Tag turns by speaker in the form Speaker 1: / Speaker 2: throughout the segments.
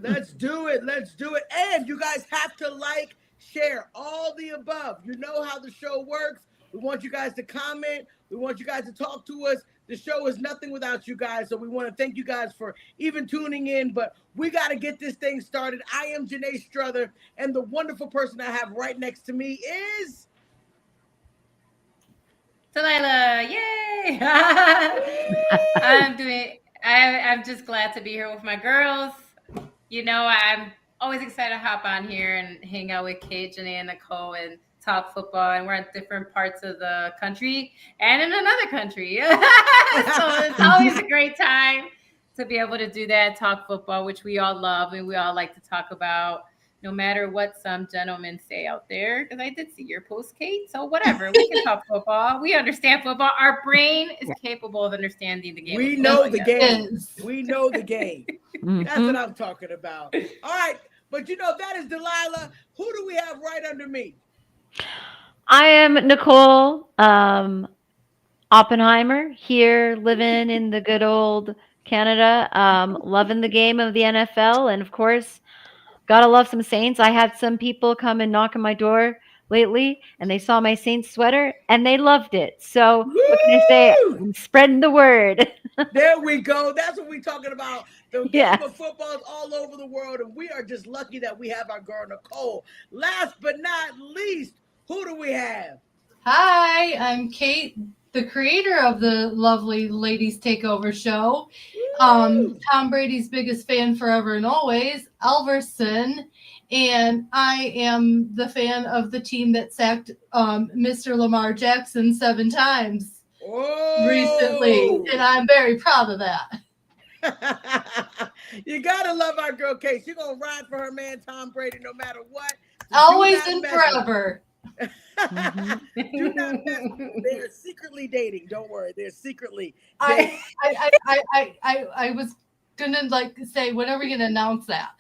Speaker 1: Let's do it. Let's do it. And you guys have to like, share, all the above. You know how the show works. We want you guys to comment. We want you guys to talk to us. The show is nothing without you guys. So we want to thank you guys for even tuning in. But we got to get this thing started. I am Janae Struther. And the wonderful person I have right next to me is.
Speaker 2: Delilah, yay! I'm doing. I'm just glad to be here with my girls. I'm always excited to hop on here and hang out with Kate, Janae, and Nicole and talk football. And we're at different parts of the country and in another country, so it's always a great time to be able to do that, talk football, which we all love and we all like to talk about no matter what some gentlemen say out there. Because I did see your post, Kate. So whatever, we can talk football. We understand football. Our brain is capable of understanding the game of
Speaker 1: We
Speaker 2: football.
Speaker 1: know the game. We know the game. That's what I'm talking about. All right. But that is Delilah. Who do we have right under me?
Speaker 3: I am Nicole Oppenheimer here, living in the good old Canada, loving the game of the NFL, and of course, gotta love some Saints. I had some people come and knock on my door lately, and they saw my Saints sweater, and they loved it. So what can I say?
Speaker 1: Woo!
Speaker 3: I'm spreading the word.
Speaker 1: There we go. That's what we're talking about. The game
Speaker 3: Yes.
Speaker 1: of football is all over the world, and we are just lucky that we have our girl Nicole. Last but not least, who do we have?
Speaker 4: Hi, I'm Kate, the creator of the lovely Ladies Takeover show.
Speaker 1: Woo!
Speaker 4: Tom Brady's biggest fan forever and always, Alverson. And I am the fan of the team that sacked Mr. Lamar Jackson 7 times recently.
Speaker 1: Oh!
Speaker 4: And I'm very proud of that.
Speaker 1: You gotta love our girl Kate. She's gonna ride for her man Tom Brady no matter what. So do
Speaker 4: Always
Speaker 1: not
Speaker 4: and
Speaker 1: mess with
Speaker 4: forever.
Speaker 3: Mhm.
Speaker 1: Do not mess with them. They're secretly dating. Don't worry. They're secretly
Speaker 4: I
Speaker 1: dating.
Speaker 4: I was gonna say, when are we gonna announce that?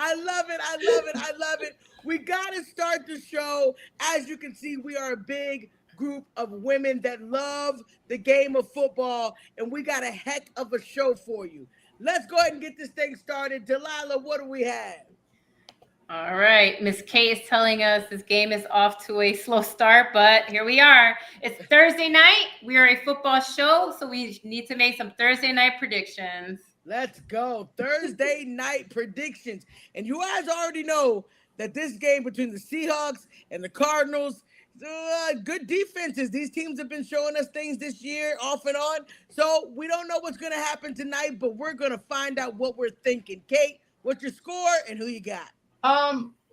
Speaker 1: I love it. I love it. I love it. We got to start the show. As you can see, we are a big group of women that love the game of football, and we got a heck of a show for you. Let's go ahead and get this thing started. Delilah, what do we have?
Speaker 2: All right. Miss K is telling us this game is off to a slow start, but here we are. It's Thursday night. We are a football show, so we need to make some Thursday night predictions.
Speaker 1: Let's go. Thursday night predictions. And you guys already know that this game between the Seahawks and the Cardinals, good defenses. These teams have been showing us things this year off and on. So we don't know what's going to happen tonight, but we're going to find out what we're thinking. Kate, what's your score and who you got?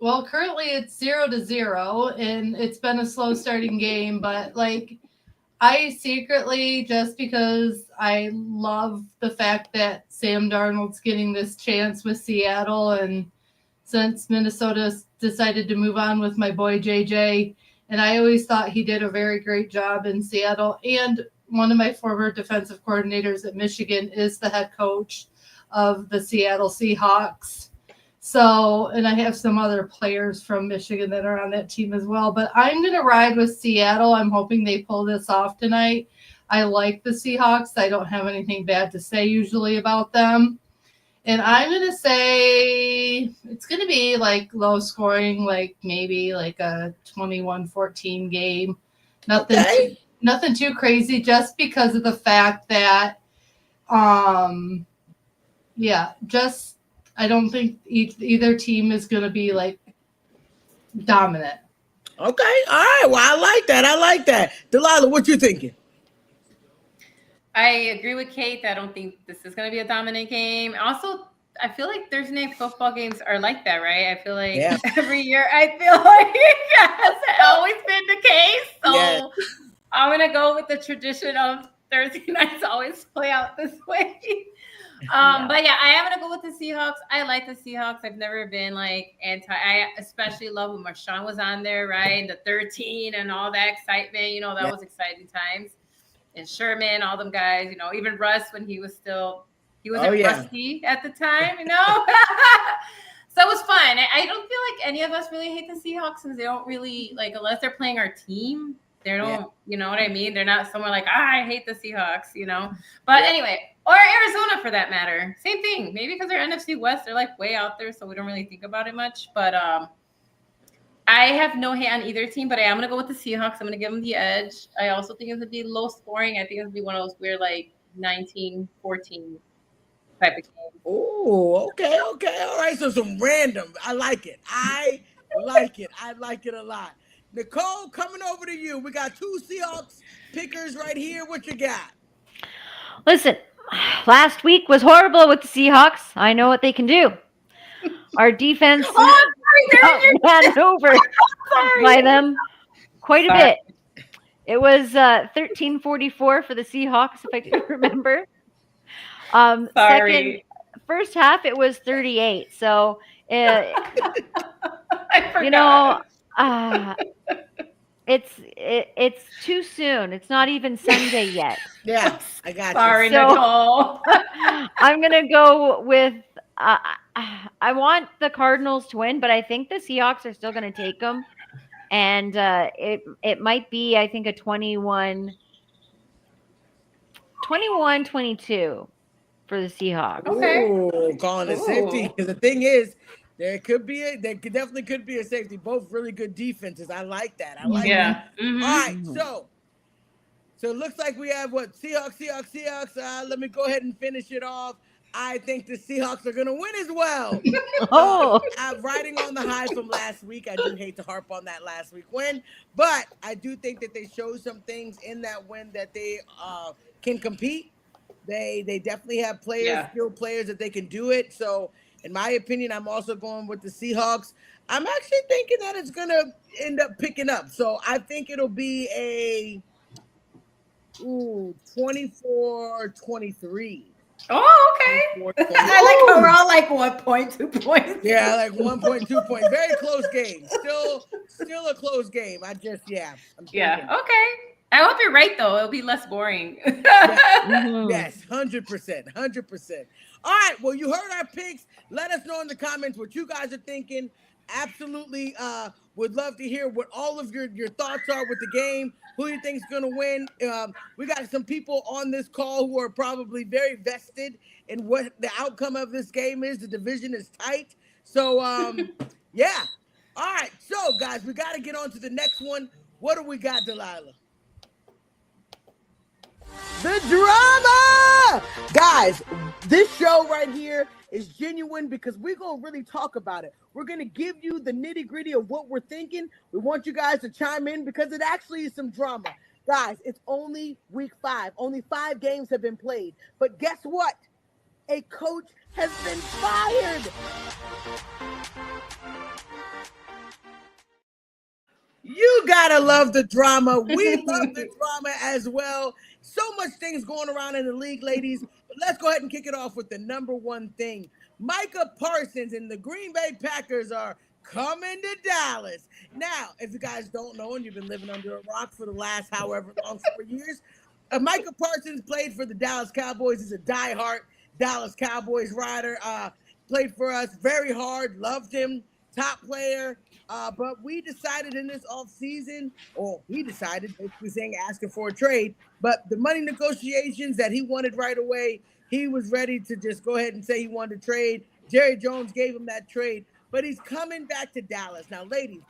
Speaker 4: Well, currently it's 0-0, and it's been a slow starting game, but I secretly, just because I love the fact that Sam Darnold's getting this chance with Seattle, and since Minnesota decided to move on with my boy JJ, and I always thought he did a very great job in Seattle, and one of my former defensive coordinators at Michigan is the head coach of the Seattle Seahawks. So, and I have some other players from Michigan that are on that team as well. But I'm going to ride with Seattle. I'm hoping they pull this off tonight. I like the Seahawks. I don't have anything bad to say usually about them. And I'm going to say it's going to be low scoring, maybe a 21-14 game. Nothing too crazy, just because of the fact that, just I don't think either team is going to be dominant.
Speaker 1: Okay. All right. Well, I like that. I like that. Delilah, what you thinking?
Speaker 2: I agree with Kate. I don't think this is going to be a dominant game. Also, I feel like Thursday night football games are like that, right? I feel like
Speaker 1: Yeah.
Speaker 2: every year, I feel like that's always been the case. So
Speaker 1: Yeah.
Speaker 2: I'm going to go with the tradition of Thursday nights always play out this way.
Speaker 3: Yeah.
Speaker 2: But yeah, I am gonna go with the Seahawks. I like the Seahawks. I've never been anti. I especially love when Marshawn was on there, right? And the 13 and all that excitement. That
Speaker 1: Yeah.
Speaker 2: was exciting times. And Sherman, all them guys. Even Russ when he wasn't
Speaker 1: Oh, yeah.
Speaker 2: rusty at the time. So it was fun. I don't feel like any of us really hate the Seahawks since they don't really unless they're playing our team. They
Speaker 1: Yeah.
Speaker 2: don't, you know what I mean? They're not somewhere I hate the Seahawks. But
Speaker 1: Yeah.
Speaker 2: anyway, Or Arizona for that matter. Same thing. Maybe because they're NFC West, they're like way out there, so we don't really think about it much. But I have no hate on either team, but I am going to go with the Seahawks. I'm going to give them the edge. I also think it's going to be low scoring. I think it's going to be one of those weird, like 19-14 type of games.
Speaker 1: Oh, okay. All right. So some random. I like it. I like it a lot. Nicole, coming over to you. We got two Seahawks pickers right here. What you got?
Speaker 3: Listen, last week was horrible with the Seahawks. I know what they can do. Our defense got ran over by them quite a bit. It was 13-44 for the Seahawks, if I can remember. First half, it was 38. So,
Speaker 2: I forgot.
Speaker 3: you know, it's too soon. It's not even Sunday yet.
Speaker 1: Yeah, I got
Speaker 2: Sorry,
Speaker 1: you.
Speaker 2: Nicole.
Speaker 3: I'm gonna go with. I want the Cardinals to win, but I think the Seahawks are still going to take them, and it might be, I think, a 21-22 for the Seahawks.
Speaker 2: Okay.
Speaker 1: Ooh, calling it safety. Because the thing is, there definitely could be a safety. Both really good defenses. I like that. I like that.
Speaker 2: Mm-hmm.
Speaker 1: All right, so it looks like we have what? Seahawks. Let me go ahead and finish it off. I think the Seahawks are going to win as well. I'm riding on the high from last week. I do hate to harp on that last week win, but I do think that they showed some things in that win that they can compete. They definitely have skilled players that they can do it. So, in my opinion, I'm also going with the Seahawks. I'm actually thinking that it's going to end up picking up. So, I think it'll be a 24-23.
Speaker 2: Oh, okay. I like how we're all like 1.2 points.
Speaker 1: Yeah, like 1.2 points. Very close game. Still a close game. I'm
Speaker 2: okay. I
Speaker 1: thinking.
Speaker 2: hope you're right though. It'll be less boring.
Speaker 1: Yes, 100%. All right. Well, you heard our picks. Let us know in the comments what you guys are thinking. Absolutely would love to hear what all of your thoughts are with the game. Who you think is going to win? We got some people on this call who are probably very vested in what the outcome of this game is. The division is tight. So, yeah. All right. So, guys, we got to get on to the next one. What do we got, Delilah? The drama! Guys, this show right here is genuine because we're going to really talk about it. We're going to give you the nitty-gritty of what we're thinking. We want you guys to chime in because it actually is some drama. Guys, it's only week 5. Only 5 games have been played. But guess what? A coach has been fired. You gotta love the drama. We love the drama as well. So much things going around in the league, ladies. But let's go ahead and kick it off with the number one thing. Micah Parsons and the Green Bay Packers are coming to Dallas. Now, if you guys don't know and you've been living under a rock for the last however long, 4 years, Micah Parsons played for the Dallas Cowboys. He's a diehard Dallas Cowboys rider. Played for us very hard. Loved him. Top player. But we decided in this offseason, or he decided, basically saying asking for a trade, but the money negotiations that he wanted right away, he was ready to just go ahead and say he wanted to trade. Jerry Jones gave him that trade, but he's coming back to Dallas. Now, ladies,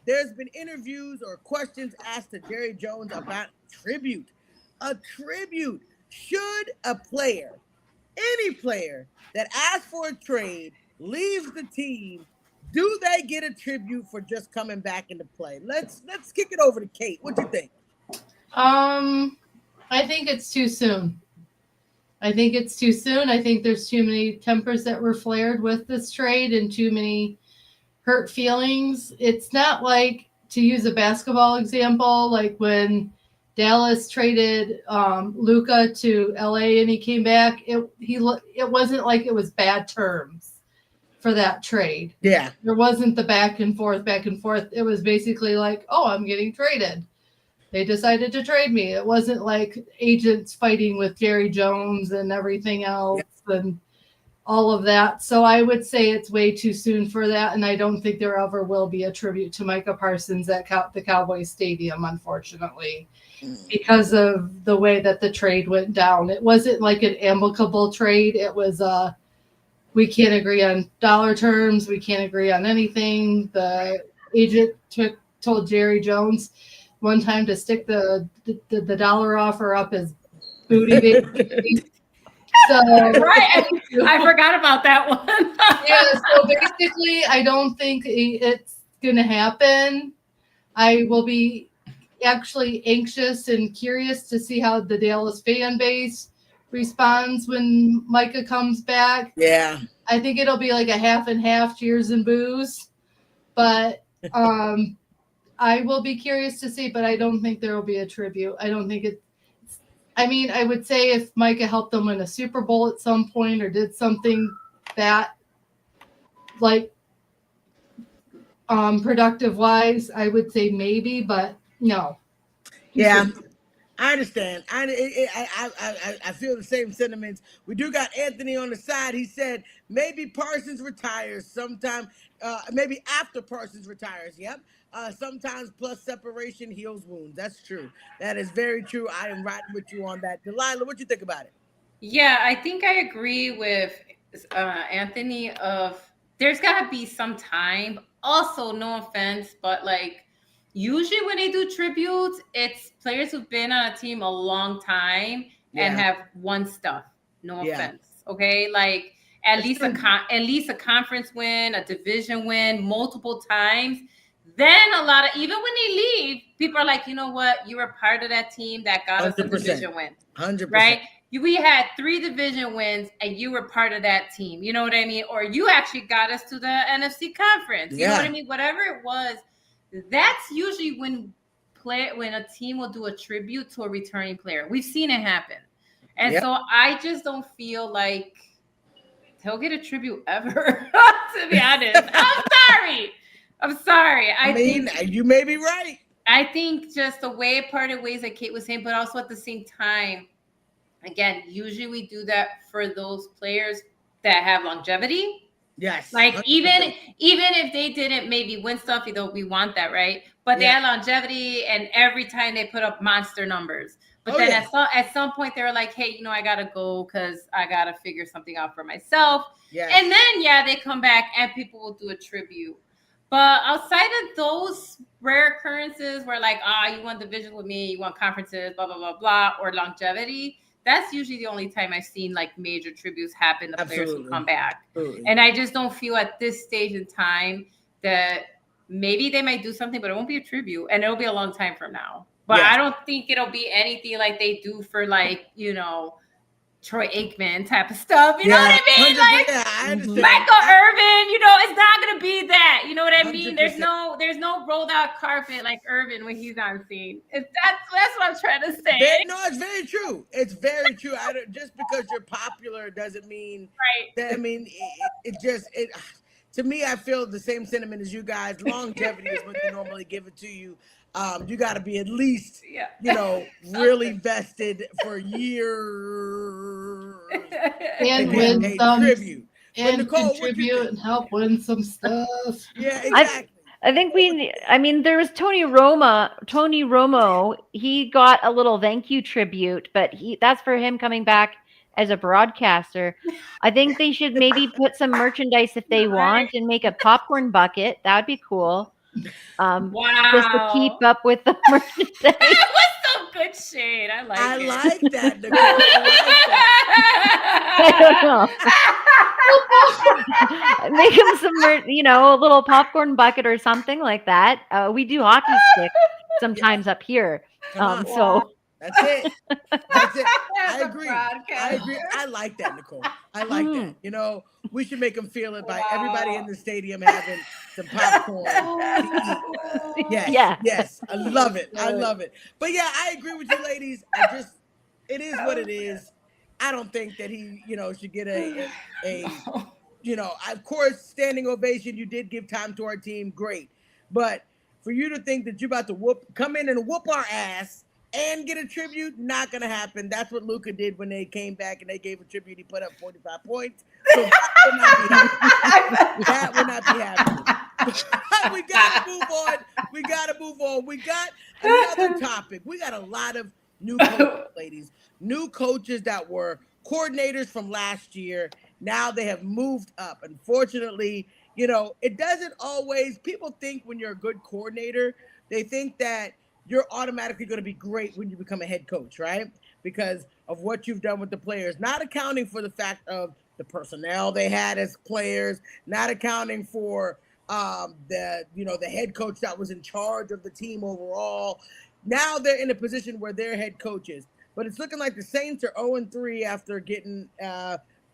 Speaker 1: there's been interviews or questions asked to Jerry Jones about tribute. A tribute. Should a player, any player that asks for a trade, leaves the team, do they get a tribute for just coming back into play? Let's kick it over to Kate. What do you think?
Speaker 4: I think it's too soon. I think there's too many tempers that were flared with this trade and too many hurt feelings. It's not like, to use a basketball example, like when Dallas traded Luka to LA and he came back, it wasn't like it was bad terms for that trade.
Speaker 1: Yeah.
Speaker 4: There wasn't the back and forth. It was basically like, oh, I'm getting traded. They decided to trade me. It wasn't like agents fighting with Jerry Jones and everything else. Yeah. And all of that. So I would say it's way too soon for that, and I don't think there ever will be a tribute to Micah Parsons at the Cowboys Stadium, unfortunately, because of the way that the trade went down. It wasn't like an amicable trade. It was we can't agree on dollar terms. We can't agree on anything. The agent told Jerry Jones one time to stick the dollar offer up his booty, basically. So
Speaker 2: Right. I forgot about that one.
Speaker 4: yeah, so basically, I don't think it's going to happen. I will be actually anxious and curious to see how the Dallas fan base responds when Micah comes back.
Speaker 1: Yeah.
Speaker 4: I think it'll be like a half and half, cheers and boos. But I will be curious to see, but I don't think there will be a tribute. I don't think it. I mean, I would say if Micah helped them win a Super Bowl at some point or did something that like productive wise, I would say maybe, but no.
Speaker 1: Yeah, I understand. I feel the same sentiments. We do got Anthony on the side. He said maybe Parsons retires sometime. Maybe after Parsons retires. Yep. Sometimes plus separation heals wounds. That's true. That is very true. I am riding with you on that. Delilah, what you think about it?
Speaker 2: Yeah, I think I agree with Anthony. Of there's got to be some time. Also, no offense, but like usually when they do tributes, it's players who've been on a team a long time and have won stuff. No offense, okay? Like at least a conference win, a division win, multiple times. Then a lot of even when they leave, people are like, you know what? You were part of that team that got us a division win,
Speaker 1: 100%.
Speaker 2: right? We had 3 division wins and you were part of that team. You know what I mean? Or you actually got us to the NFC conference. You know what I mean? Whatever it was, that's usually when a team will do a tribute to a returning player. We've seen it happen. And so I just don't feel like he'll get a tribute ever, to be honest. I'm sorry. I mean,
Speaker 1: think you may be right.
Speaker 2: I think just the way it parted ways, like Kate was saying, but also at the same time, again, usually we do that for those players that have longevity.
Speaker 1: Yes.
Speaker 2: Like 100%. even if they didn't maybe win stuff, though we want that, right? But they had longevity, and every time they put up monster numbers. But then at some point they were like, hey, I gotta go because I gotta figure something out for myself. Yes. And then they come back and people will do a tribute. But outside of those rare occurrences where like, you won division with me, you won conferences, blah, blah, blah, blah, or longevity, that's usually the only time I've seen like major tributes happen to players who come back. Absolutely. And I just don't feel at this stage in time that maybe they might do something, but it won't be a tribute and it'll be a long time from now. But I don't think it'll be anything like they do for like, Troy Aikman type of stuff. You know what I mean? Like
Speaker 1: I understand.
Speaker 2: Michael Irvin, it's not gonna be that. You know what I mean? 100%. There's no rolled out carpet like Irvin when he's on scene. That's what I'm trying to say.
Speaker 1: It's very true. It's very true. Just because you're popular doesn't mean that. I mean, to me, I feel the same sentiment as you guys. Longevity is what they normally give it to you. You got to be at least, really vested for years
Speaker 4: and win some tribute, and Nicole, contribute and help win some stuff.
Speaker 1: Yeah, exactly.
Speaker 3: I think there was Tony Romo. He got a little thank you tribute, but that's for him coming back as a broadcaster. I think they should maybe put some merchandise if they want and make a popcorn bucket. That would be cool. Just to keep up with the merchandise.
Speaker 2: That was some good shade. I like
Speaker 1: that. Nicole.
Speaker 3: I don't know. Make him some, a little popcorn bucket or something like that. We do hockey sticks sometimes up here. So
Speaker 1: that's it. I agree. I like that, Nicole. I like that. We should make them feel it by everybody in the stadium having some popcorn to eat. Yes. I love it. But I agree with you ladies. It is what it is. I don't think that he, should get of course, standing ovation. You did give time to our team. Great. But for you to think that you're about to come in and whoop our ass and get a tribute, not gonna happen. That's what Luca did when they came back and they gave a tribute. He put up 45 points. So that will not be happening. That will not be happening. We gotta move on. We gotta move on. We got another topic. We got a lot of new coaches, ladies. New coaches that were coordinators from last year. Now they have moved up. Unfortunately, it doesn't always, people think when you're a good coordinator, they think that you're automatically going to be great when you become a head coach, right? Because of what you've done with the players, not accounting for the fact of the personnel they had as players, not accounting for the head coach that was in charge of the team overall. Now they're in a position where they're head coaches, but it's looking like the Saints are 0-3 after getting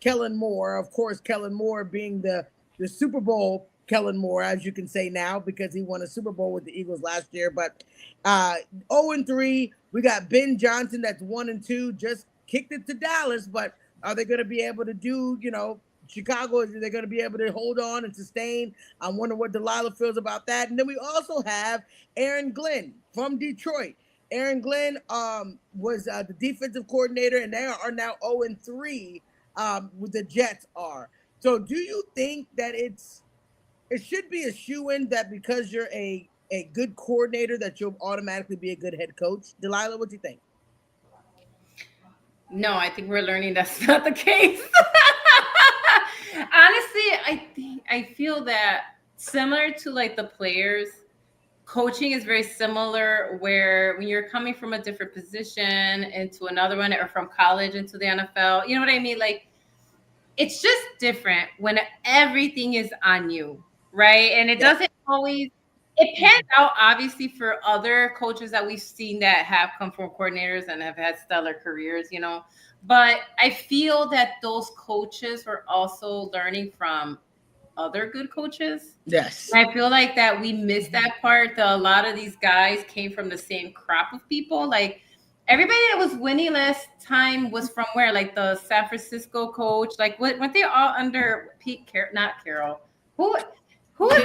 Speaker 1: Kellen Moore. Of course, Kellen Moore being the Super Bowl Kellen Moore, as you can say now, because he won a Super Bowl with the Eagles last year. But 0-3, we got Ben Johnson that's 1-2, just kicked it to Dallas. But are they going to be able to do, Chicago? Are they going to be able to hold on and sustain? I wonder what Delilah feels about that. And then we also have Aaron Glenn from Detroit. Aaron Glenn was the defensive coordinator, and they are now 0-3 with the Jets are. So do you think that it should be a shoo-in that because you're a good coordinator that you'll automatically be a good head coach? Delilah, what do you think?
Speaker 2: No, I think we're learning that's not the case. Honestly, I feel that similar to like the players, coaching is very similar where when you're coming from a different position into another one or from college into the NFL, you know what I mean? Like it's just different when everything is on you, right? And it doesn't always, it pans out obviously for other coaches that we've seen that have come from coordinators and have had stellar careers, but I feel that those coaches were also learning from other good coaches.
Speaker 1: Yes.
Speaker 2: I feel like that we missed that part. A lot of these guys came from the same crop of people. Like everybody that was winning last time was from where? Like the San Francisco coach. Like weren't they all under Pete not Carroll? Who who is who were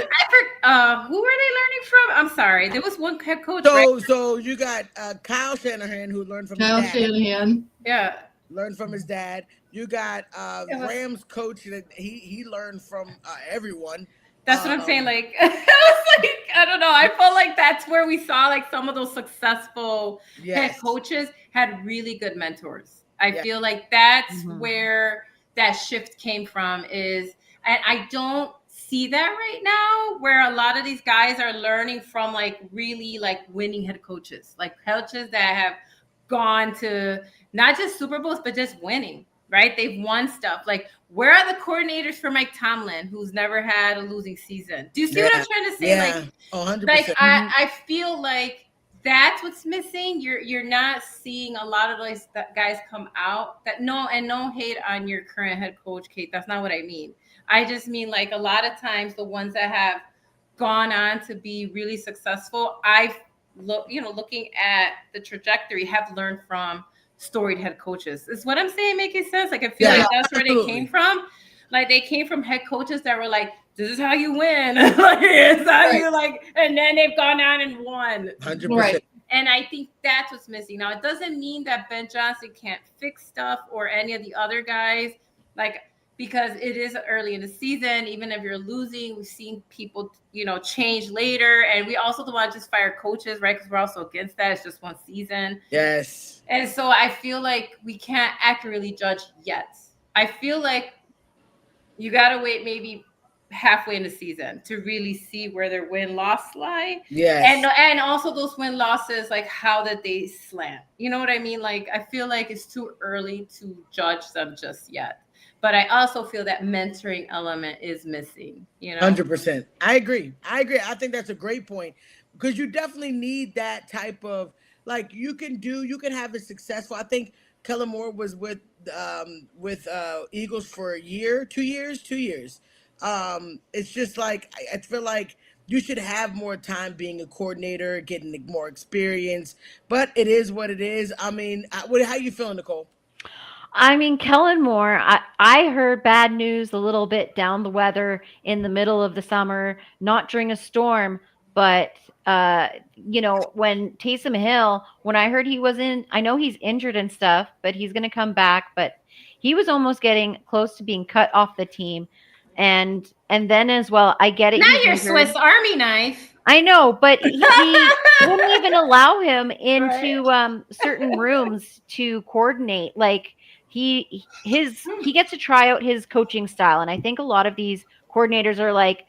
Speaker 2: they learning from? I'm sorry. There was one head coach.
Speaker 1: So you got Kyle Shanahan, who learned from
Speaker 4: Kyle
Speaker 1: his dad.
Speaker 4: Shanahan.
Speaker 2: Yeah.
Speaker 1: Learned from his dad. You got Rams coach that he learned from everyone.
Speaker 2: That's what I'm saying. Like, I was like, I don't know. I felt like that's where we saw like some of those successful head coaches had really good mentors. I feel like that's where that shift came from and I don't see that right now where a lot of these guys are learning from like really like winning head coaches, like coaches that have gone to not just Super Bowls, but just winning. Right? They've won stuff. Like, where are the coordinators for Mike Tomlin, who's never had a losing season? Do you see what I'm trying to say?
Speaker 1: Yeah.
Speaker 2: Like, 100%. Like I feel like that's what's missing. You're not seeing a lot of those guys come out. That no hate on your current head coach, Kate. That's not what I mean. I just mean like a lot of times the ones that have gone on to be really successful, looking at the trajectory, have learned from storied head coaches. Is what I'm saying making sense? Like I feel like that's where they came from. Like they came from head coaches that were like, this is how you win. Like it's how you like, and then they've gone on and won.
Speaker 1: 100%.
Speaker 2: Right. And I think that's what's missing. Now it doesn't mean that Ben Johnson can't fix stuff or any of the other guys. Like because it is early in the season, even if you're losing, we've seen people, change later. And we also don't want to just fire coaches, right? Because we're also against that. It's just one season.
Speaker 1: Yes.
Speaker 2: And so I feel like we can't accurately judge yet. I feel like you got to wait maybe halfway in the season to really see where their win-loss lie.
Speaker 1: Yes.
Speaker 2: And also those win-losses, like how did they slant? You know what I mean? Like I feel like it's too early to judge them just yet. But I also feel that mentoring element is missing,
Speaker 1: 100%. I agree. I think that's a great point because you definitely need that type of, like you can have a successful. I think Kellen Moore was with Eagles for a year, 2 years. It's just like, I feel like you should have more time being a coordinator, getting more experience, but it is what it is. I mean, how you feeling, Nicole?
Speaker 3: I mean, Kellen Moore, I heard bad news a little bit down the weather in the middle of the summer, not during a storm, But when Taysom Hill, when I heard he was in, I know he's injured and stuff, but he's going to come back. But he was almost getting close to being cut off the team, and then as well, I get it,
Speaker 2: Not
Speaker 3: he's
Speaker 2: your
Speaker 3: injured.
Speaker 2: Swiss Army knife.
Speaker 3: I know, but he wouldn't even allow him
Speaker 2: Right.
Speaker 3: into certain rooms to coordinate. Like he gets to try out his coaching style, and I think a lot of these coordinators are like,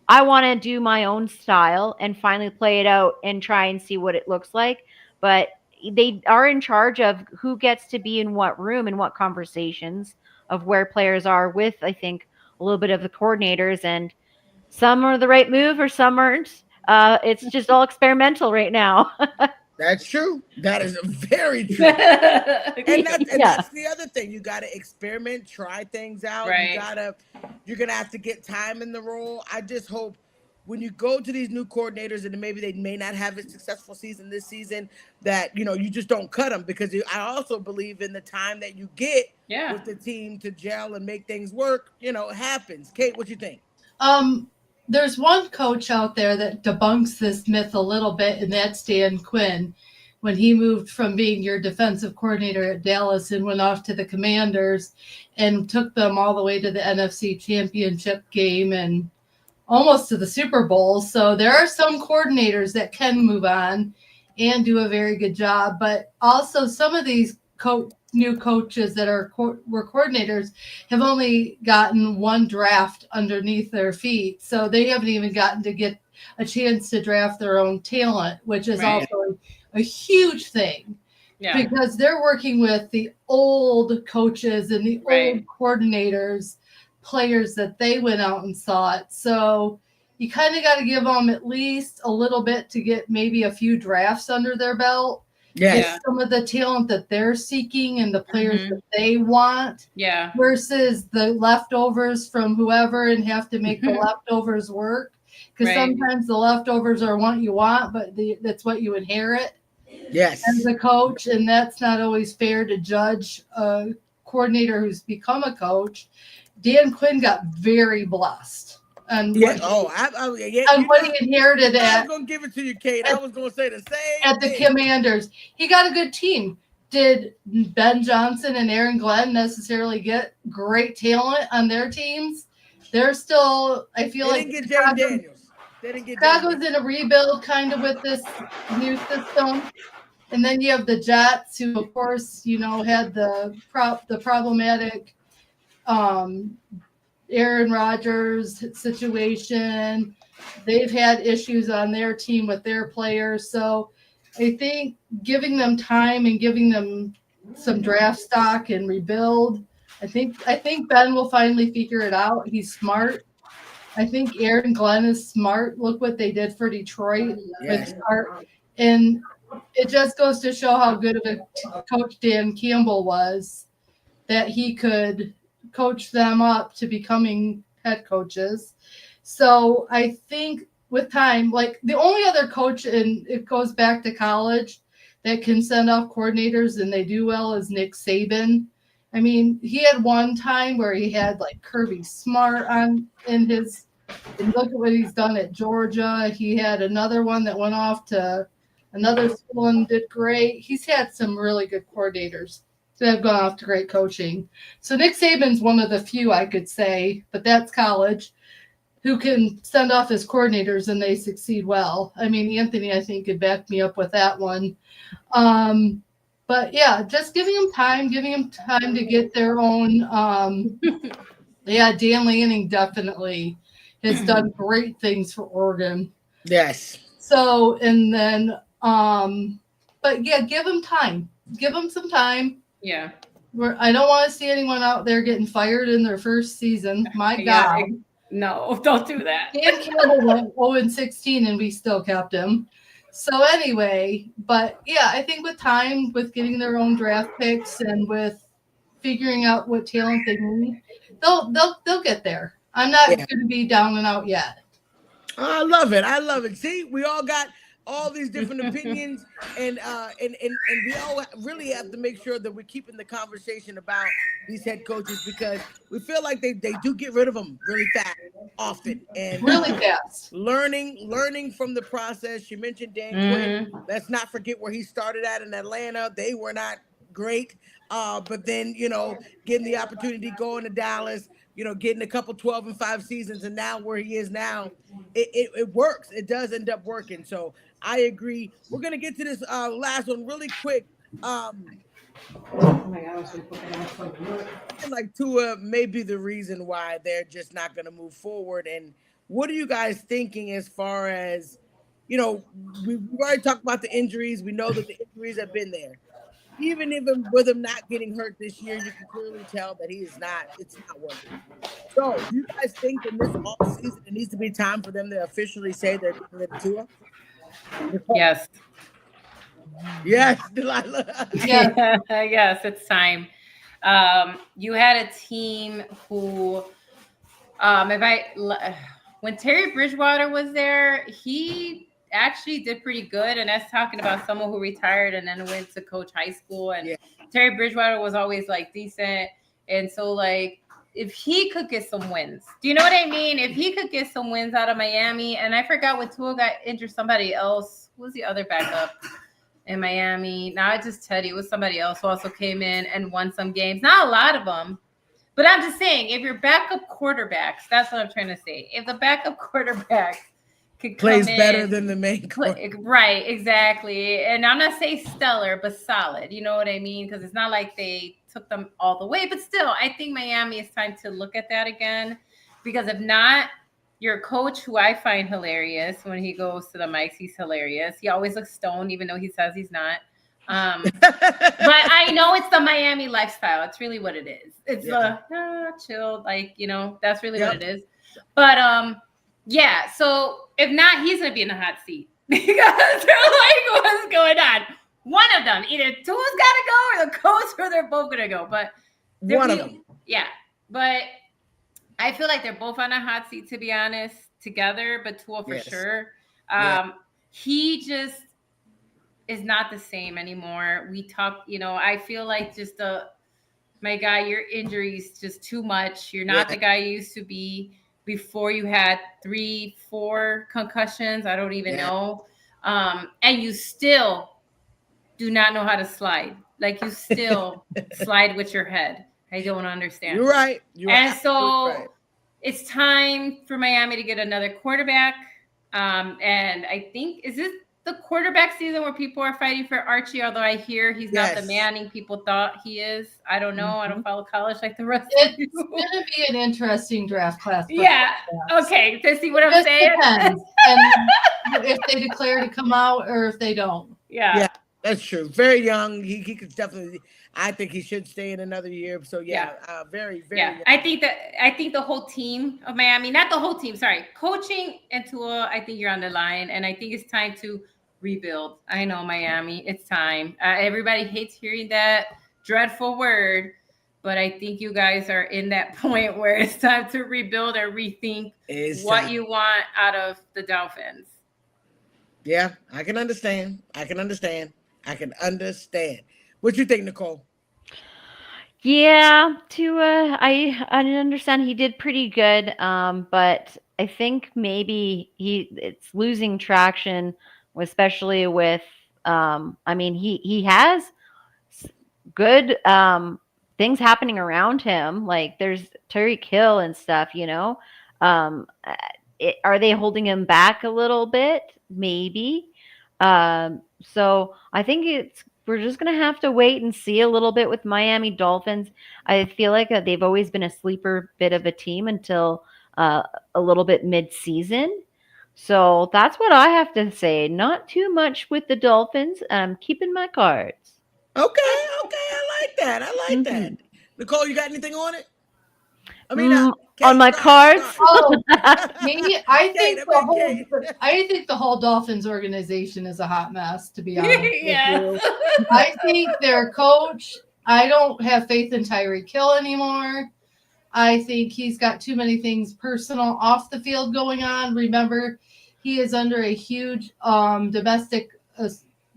Speaker 3: I want to do my own style and finally play it out and try and see what it looks like. But they are in charge of who gets to be in what room and what conversations of where players are with, I think, a little bit of the coordinators, and some are the right move or some aren't. It's just all experimental right now.
Speaker 1: That's true. That is very true. And that's the other thing. You got to experiment, try things out.
Speaker 2: Right.
Speaker 1: You're gonna have to get time in the role. I just hope when you go to these new coordinators and maybe they may not have a successful season this season, that you just don't cut them, because I also believe in the time that you get with the team to gel and make things work. It happens. Kate, what you think?
Speaker 4: There's one coach out there that debunks this myth a little bit, and that's Dan Quinn. When he moved from being your defensive coordinator at Dallas and went off to the Commanders and took them all the way to the NFC Championship game and almost to the Super Bowl. So there are some coordinators that can move on and do a very good job, but also some of these new coaches that were coordinators have only gotten one draft underneath their feet, so they haven't even gotten to get a chance to draft their own talent, which is also a huge thing, because they're working with the old coaches and the old coordinators, players that they went out and sought. So you kind of got to give them at least a little bit to get maybe a few drafts under their belt. Get some of the talent that they're seeking and the players that they want, versus the leftovers from whoever, and have to make the leftovers work, because sometimes the leftovers are what you want, but that's what you inherit as a coach, and that's not always fair to judge a coordinator who's become a coach. Dan Quinn got very blessed. And what he inherited
Speaker 1: I was going to give it to you, Kate. I was going to say the same
Speaker 4: at the Commanders. He got a good team. Did Ben Johnson and Aaron Glenn necessarily get great talent on their teams? They're still, I feel like Chicago's in a rebuild kind of with this new system. And then you have the Jets, who, of course, had the problematic Aaron Rodgers situation. They've had issues on their team with their players. So I think giving them time and giving them some draft stock and rebuild, I think Ben will finally figure it out. He's smart. I think Aaron Glenn is smart. Look what they did for Detroit with Hart. And it just goes to show how good of a coach Dan Campbell was, that he could coach them up to becoming head coaches. So I think with time, like the only other coach, and it goes back to college, that can send off coordinators and they do well is Nick Saban. I mean, he had one time where he had like Kirby Smart and look at what he's done at Georgia. He had another one that went off to another school and did great. He's had some really good coordinators that have gone off to great coaching. So Nick Saban's one of the few, I could say, but that's college, who can send off his coordinators and they succeed well. I mean, Anthony, I think, could back me up with that one. But yeah, just giving them time to get their own. Dan Lanning definitely has done great things for Oregon.
Speaker 1: Yes.
Speaker 4: So, and then, but yeah, give them time. Give them some time.
Speaker 2: Yeah.
Speaker 4: I don't want to see anyone out there getting fired in their first season. My God.
Speaker 2: No, don't do that.
Speaker 4: Dan Campbell went 0-16 and we still kept him. So anyway, but yeah, I think with time, with getting their own draft picks and with figuring out what talent they need, they'll get there. I'm not going to be down and out yet.
Speaker 1: I love it. See, we all got all these different opinions, and we all really have to make sure that we're keeping the conversation about these head coaches because we feel like they do get rid of them really fast often, and
Speaker 4: Really fast.
Speaker 1: learning from the process. You mentioned Dan Quinn. Let's not forget where he started at in Atlanta. They were not great, but then getting the opportunity going to Dallas, getting a couple 12-5 seasons, and now where he is now, it works. It does end up working. So I agree. We're gonna get to this last one really quick.
Speaker 5: Oh my God, I was gonna put that on something.
Speaker 1: Like Tua may be the reason why they're just not going to move forward. And what are you guys thinking as far as, we've already talked about the injuries. We know that the injuries have been there. Even with him not getting hurt this year, you can clearly tell that it's not working. So do you guys think in this off season it needs to be time for them to officially say they're getting rid of Tua?
Speaker 2: Yes.
Speaker 1: Yes, Delilah.
Speaker 4: Yeah.
Speaker 2: Yes, it's time. You had a team who, when Terry Bridgewater was there, he actually did pretty good. And that's talking about someone who retired and then went to coach high school. And
Speaker 1: Yeah.
Speaker 2: Terry Bridgewater was always like decent. And so like, if he could get some wins, do you know what I mean? If he could get some wins out of Miami, and I forgot when Tua got injured, somebody else, who was the other backup in Miami? Now I just tell you, it was somebody else who also came in and won some games. Not a lot of them, but I'm just saying, if your backup quarterbacks, that's what I'm trying to say. If the backup quarterback could
Speaker 1: Plays
Speaker 2: come
Speaker 1: better
Speaker 2: in,
Speaker 1: than the main quarterback.
Speaker 2: right, exactly. And I'm not saying stellar, but solid. You know what I mean? Because it's not like they took them all the way, but still, I think Miami is time to look at that again. Because if not, your coach, who I find hilarious when he goes to the mics, he's hilarious. He always looks stoned, even though he says he's not. But I know it's the Miami lifestyle. It's really what it is. It's chill, like, that's really what it is. But yeah. So if not, he's gonna be in the hot seat because they're like, what's going on? One of them, either Tua's got to go or the coach, or they're both gonna go. But
Speaker 1: one of them,
Speaker 2: yeah. But I feel like they're both on a hot seat, to be honest, together. But Tua for sure. He just is not the same anymore. We talk, I feel like just my guy, your injuries just too much. You're not the guy you used to be before you had 3-4 concussions. I don't even know. And you still do not know how to slide. Like, you still slide with your head. I don't understand.
Speaker 1: You're right.
Speaker 2: And so it's time for Miami to get another quarterback. And I think, is this the quarterback season where people are fighting for Archie? Although I hear he's not the Manning people thought he is. I don't know. I don't follow college like the rest of you.
Speaker 4: It's going to be an interesting draft class.
Speaker 2: Yeah. Okay. To see what I'm saying.
Speaker 4: Depends. And if they declare to come out or if they don't.
Speaker 2: Yeah.
Speaker 1: That's true. Very young. He could definitely. I think he should stay in another year. So very, very.
Speaker 2: Yeah, young. I think the whole team of Miami, not the whole team. Sorry, coaching and Tua. I think you're on the line, and I think it's time to rebuild. I know, Miami. It's time. Everybody hates hearing that dreadful word, but I think you guys are in that point where it's time to rebuild and rethink what you want out of the Dolphins.
Speaker 1: Yeah, I can understand. What you think, Nicole?
Speaker 3: Yeah, Tua, I understand he did pretty good, but I think maybe it's losing traction, especially with he has good things happening around him, like there's Tyreek Hill and stuff, are they holding him back a little bit? Maybe. So I think we're just going to have to wait and see a little bit with Miami Dolphins. I feel like they've always been a sleeper bit of a team until a little bit mid-season. So that's what I have to say. Not too much with the Dolphins. I'm keeping my cards.
Speaker 1: Okay. I like that. Nicole, you got anything on it? I mean,
Speaker 3: on my cards.
Speaker 4: Me, I think the whole Dolphins organization is a hot mess, to be honest with you. I think their coach, I don't have faith in Tyreek Hill anymore. I think he's got too many things personal off the field going on. Remember, he is under a huge domestic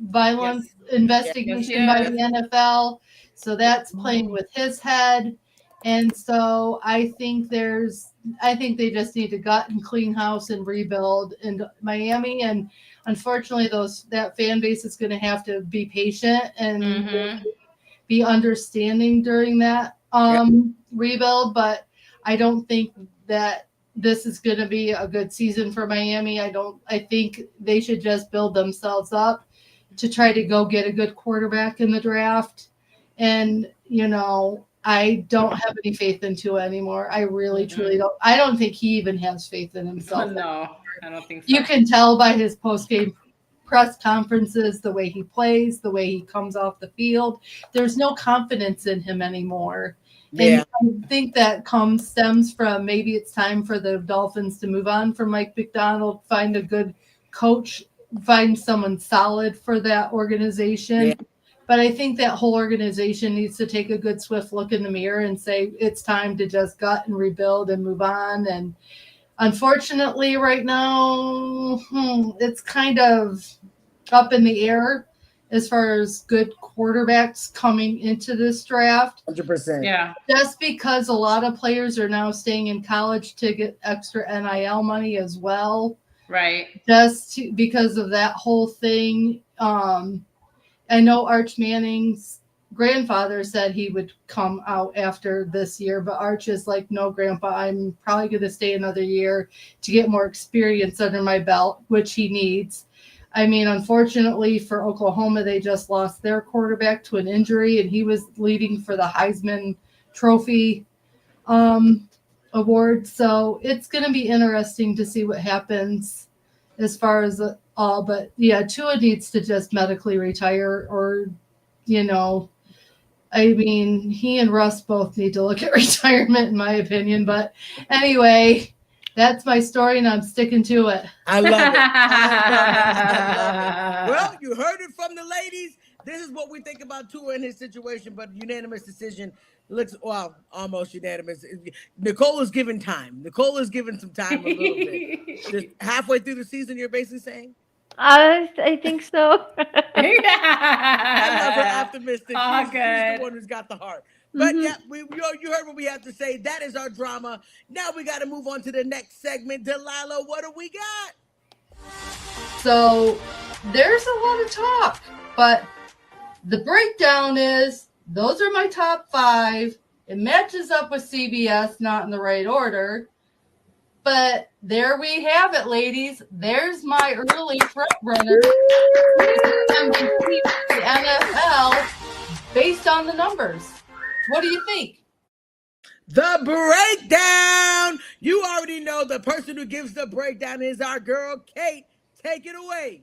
Speaker 4: violence investigation by the NFL. So that's playing with his head. And so I think they just need to gut and clean house and rebuild in Miami. And unfortunately, that fan base is going to have to be patient and be understanding during that rebuild. But I don't think that this is going to be a good season for Miami. I think they should just build themselves up to try to go get a good quarterback in the draft. And, I don't have any faith in Tua anymore. I really, truly don't. I don't think he even has faith in himself.
Speaker 2: No, I don't think so.
Speaker 4: You can tell by his post-game press conferences, the way he plays, the way he comes off the field. There's no confidence in him anymore. Yeah. And I think that stems from maybe it's time for the Dolphins to move on from Mike McDonald, find a good coach, find someone solid for that organization. Yeah. But I think that whole organization needs to take a good, swift look in the mirror and say it's time to just gut and rebuild and move on. And unfortunately, right now, it's kind of up in the air as far as good quarterbacks coming into this draft.
Speaker 1: 100%.
Speaker 2: Yeah.
Speaker 4: Just because a lot of players are now staying in college to get extra NIL money as well.
Speaker 2: Right.
Speaker 4: Because of that whole thing. I know Arch Manning's grandfather said he would come out after this year, but Arch is like, no, Grandpa, I'm probably going to stay another year to get more experience under my belt, which he needs. I mean, unfortunately for Oklahoma, they just lost their quarterback to an injury, and he was leading for the Heisman Trophy award. So it's going to be interesting to see what happens as far as but yeah, Tua needs to just medically retire, or, I mean, he and Russ both need to look at retirement, in my opinion. But anyway, that's my story, and I'm sticking to it.
Speaker 1: I love it. I love it. Well, you heard it from the ladies. This is what we think about Tua in his situation, but unanimous decision. Looks, well, almost unanimous. Nicole is given time. Nicole is given some time a little bit. Just halfway through the season, you're basically saying?
Speaker 3: I think so.
Speaker 1: I love her optimistic. She's the one who's got the heart. But yeah, you heard what we have to say. That is our drama. Now we got to move on to the next segment. Delilah, what do we got?
Speaker 4: So there's a lot of talk, but the breakdown is those are my top 5. It matches up with CBS, not in the right order. But there we have it, ladies. There's my early front runner MVP the NFL based on the numbers. What do you think?
Speaker 1: The breakdown. You already know the person who gives the breakdown is our girl, Kate. Take it away.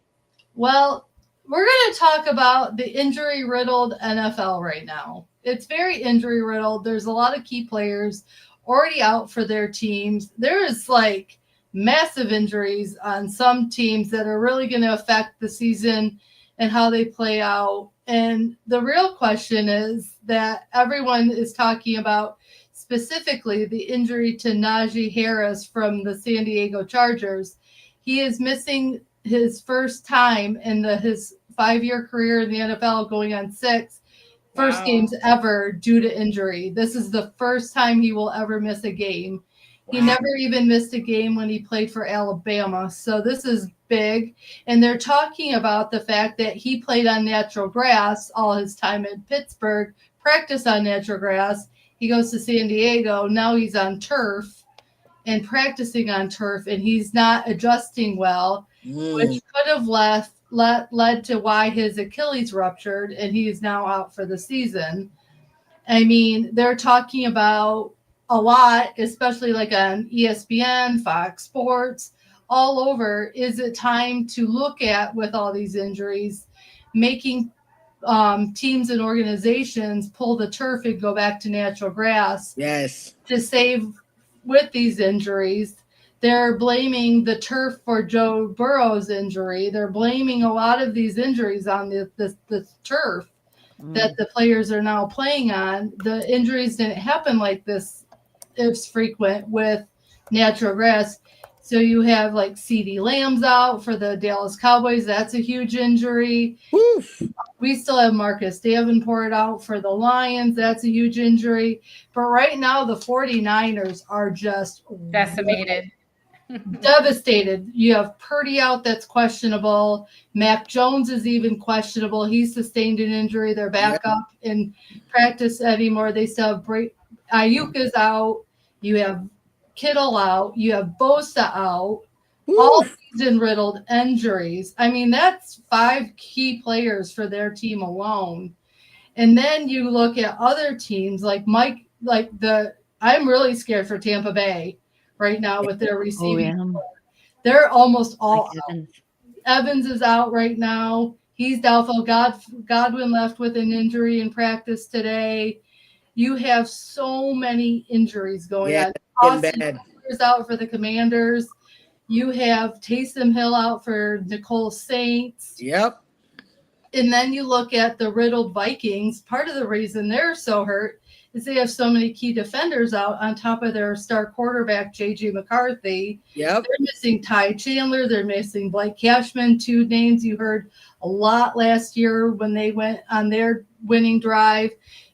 Speaker 4: Well, we're going to talk about the injury-riddled NFL right now. It's very injury-riddled. There's a lot of key players already out for their teams. There is like massive injuries on some teams that are really going to affect the season and how they play out. And the real question is that everyone is talking about specifically the injury to Najee Harris from the San Diego Chargers. He is missing his first time in his 5-year career in the NFL, going on 6 first games ever due to injury. This is the first time he will ever miss a game. He never even missed a game when he played for Alabama. So this is big. And they're talking about the fact that he played on natural grass all his time in Pittsburgh, practiced on natural grass. He goes to San Diego. Now he's on turf and practicing on turf, and he's not adjusting well, which could have led to why his Achilles ruptured, and he is now out for the season. I mean, they're talking about a lot, especially like on ESPN, Fox Sports, all over. Is it time to look at, with all these injuries, making teams and organizations pull the turf and go back to natural grass?
Speaker 1: Yes.
Speaker 4: To save with these injuries. They're blaming the turf for Joe Burrow's injury. They're blaming a lot of these injuries on the turf that the players are now playing on. The injuries didn't happen like this. It's frequent with natural grass. So you have like CeeDee Lamb's out for the Dallas Cowboys. That's a huge injury.
Speaker 1: Oof.
Speaker 4: We still have Marcus Davenport out for the Lions. That's a huge injury. But right now, the 49ers are just
Speaker 2: Decimated.
Speaker 4: devastated. You have Purdy out, that's questionable. Mac Jones is even questionable. He sustained an injury. They're back up in practice anymore. They still have Ayuk is out. You have Kittle out. You have Bosa out. All
Speaker 1: Oof.
Speaker 4: season riddled injuries. I mean, that's 5 key players for their team alone. And then you look at other teams like I'm really scared for Tampa Bay right now with their
Speaker 3: Oh,
Speaker 4: receiving.
Speaker 3: yeah.
Speaker 4: They're almost all
Speaker 3: Mike
Speaker 4: out.
Speaker 3: Evans.
Speaker 4: Evans is out right now. He's doubtful. Godwin left with an injury in practice today. You have so many injuries going
Speaker 1: Yeah,
Speaker 4: on.
Speaker 1: getting
Speaker 4: Austin
Speaker 1: bad.
Speaker 4: is out for the Commanders. You have Taysom Hill out for Nicole Saints.
Speaker 1: Yep.
Speaker 4: And then you look at the riddled Vikings. Part of the reason they're so hurt is they have so many key defenders out on top of their star quarterback, J.J. McCarthy.
Speaker 1: Yep.
Speaker 4: They're missing Ty Chandler. They're missing Blake Cashman, 2 names you heard a lot last year when they went on their winning drive.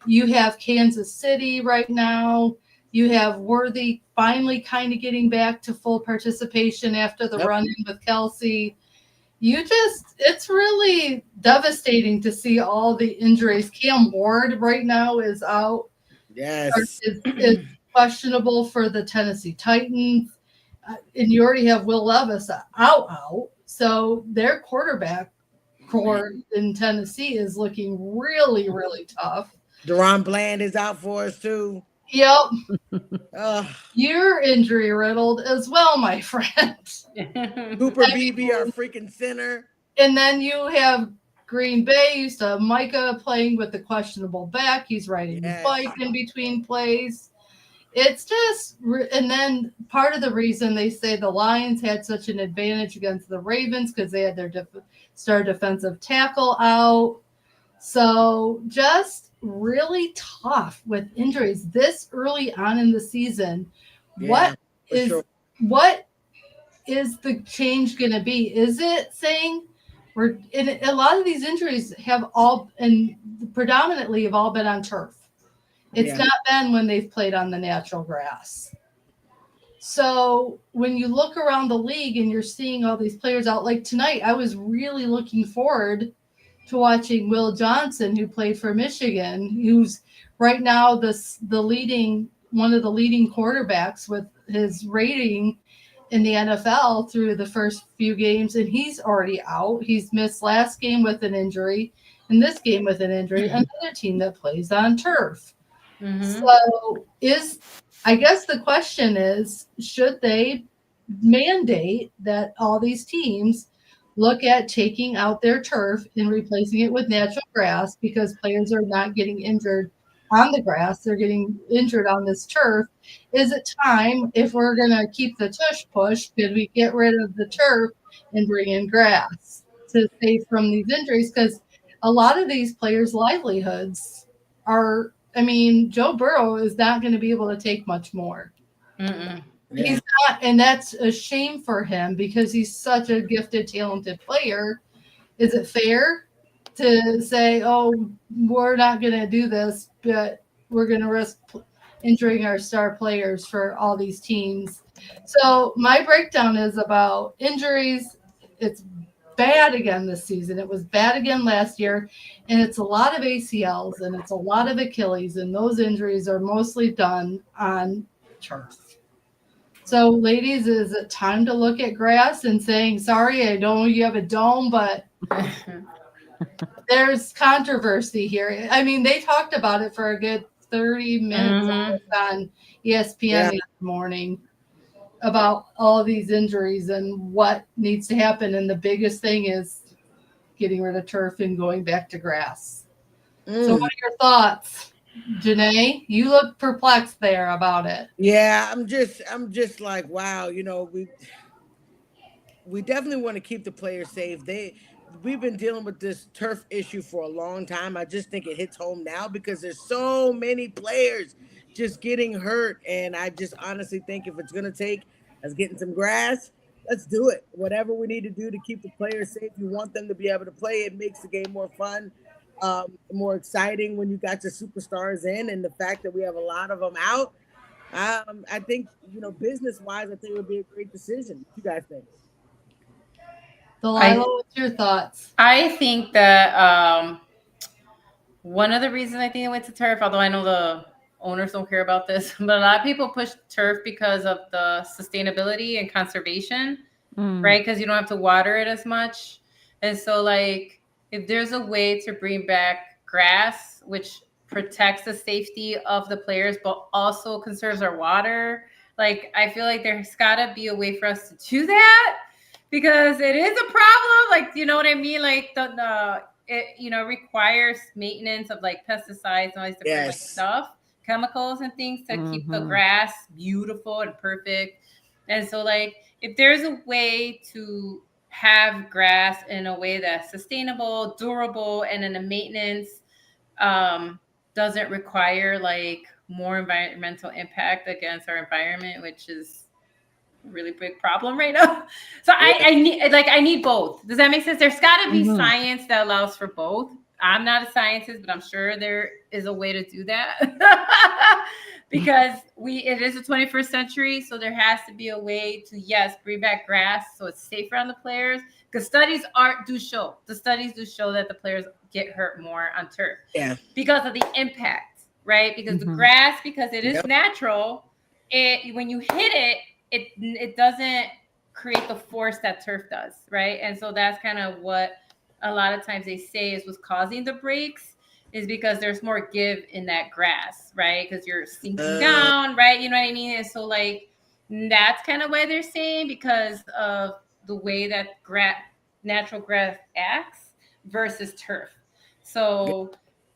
Speaker 4: You have Kansas City right now. You have Worthy finally kind of getting back to full participation after the run-in with Kelsey. It's really devastating to see all the injuries. Cam Ward right now is out.
Speaker 1: Yes.
Speaker 4: Is questionable for the Tennessee Titans. And you already have Will Levis out. So their quarterback core in Tennessee is looking really, really tough.
Speaker 1: Deron Bland is out for us too.
Speaker 4: Yep.
Speaker 1: Ugh.
Speaker 4: You're injury riddled as well, my friend.
Speaker 1: Cooper Beebe, our freaking center.
Speaker 4: And then you have Green Bay. You still have Micah playing with the questionable back. He's riding his bike in between plays. It's just, and then part of the reason they say the Lions had such an advantage against the Ravens because they had their star defensive tackle out. So just really tough with injuries this early on in the season.
Speaker 1: Yeah,
Speaker 4: What is the change going to be? Is it saying a lot of these injuries have all and predominantly have all been on turf. It's not been when they've played on the natural grass. So when you look around the league and you're seeing all these players out, like tonight, I was really looking forward to watching Will Johnson, who played for Michigan, who's right now one of the leading quarterbacks with his rating in the NFL through the first few games, and he's already out. He's missed last game with an injury, and this game with an injury. Another team that plays on turf. So I guess the question is, should they mandate that all these teams look at taking out their turf and replacing it with natural grass because players are not getting injured on the grass, they're getting injured on this turf? Is it time, if we're going to keep the tush push, could we get rid of the turf and bring in grass to save from these injuries? Because a lot of these players' livelihoods are, Joe Burrow is not going to be able to take much more. He's not, and that's a shame for him because he's such a gifted, talented player. Is it fair to say, oh, we're not going to do this, but we're going to risk injuring our star players for all these teams? So my breakdown is about injuries. It's bad again this season. It was bad again last year, and it's a lot of ACLs and it's a lot of Achilles, and those injuries are mostly done on turf. So, ladies, is it time to look at grass and saying, sorry, I know you have a dome, but there's controversy here. They talked about it for a good 30 minutes on ESPN this morning about all of these injuries and what needs to happen. And the biggest thing is getting rid of turf and going back to grass. So what are your thoughts? Janae, you look perplexed there about it.
Speaker 1: Yeah, I'm just like, wow, we definitely want to keep the players safe. We've been dealing with this turf issue for a long time. I just think it hits home now because there's so many players just getting hurt. And I just honestly think if it's going to take Let's get in some grass. Let's do it. Whatever we need to do to keep the players safe. You want them to be able to play. It makes the game more fun, more exciting when you got your superstars in, and the fact that we have a lot of them out. I think business wise, I think it would be a great decision. What you guys think?
Speaker 4: Delilah,
Speaker 2: I
Speaker 4: what's your thoughts?
Speaker 2: I think that one of the reasons I think it went to turf, although I know the owners don't care about this, but a lot of people push turf because of the sustainability and conservation, right? Because you don't have to water it as much. And so, like, if there's a way to bring back grass, which protects the safety of the players, but also conserves our water, like, I feel like there's got to be a way for us to do that because it is a problem. Like, you know what I mean? Like, it requires maintenance of like pesticides and all these different like stuff, chemicals and things to keep the grass beautiful and perfect. And so, like, if there's a way to have grass in a way that's sustainable, durable, and in a maintenance doesn't require like more environmental impact against our environment, which is a really big problem right now. So I need both. Does that make sense? There's got to be science that allows for both. I'm not a scientist, but I'm sure there is a way to do that because it is the 21st century. So there has to be a way to, yes, bring back grass so it's safer on the players. Because studies do show that the players get hurt more on turf because of the impact, right? Because the grass, because it is natural, when you hit it doesn't create the force that turf does, right? And so that's kind of what a lot of times they say is what's causing the breaks is because there's more give in that grass, right? Because you're sinking down, right? You know what I mean? And so, like, that's kind of why they're saying because of the way that natural grass acts versus turf. So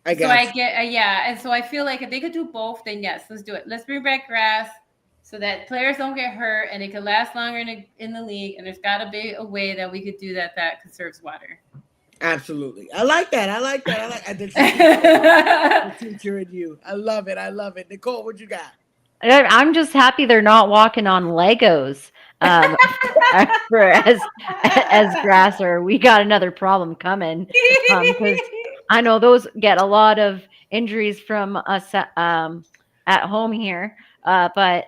Speaker 2: I get, and so I feel like if they could do both, then yes, let's do it. Let's bring back grass so that players don't get hurt and it can last longer in the league. And there's got to be a way that we could do that conserves water.
Speaker 1: Absolutely. I like that. I like the teacher in you. I love it. Nicole, what you got?
Speaker 3: I'm just happy they're not walking on Legos as grass, or we got another problem coming. Because I know those get a lot of injuries from us at home here. But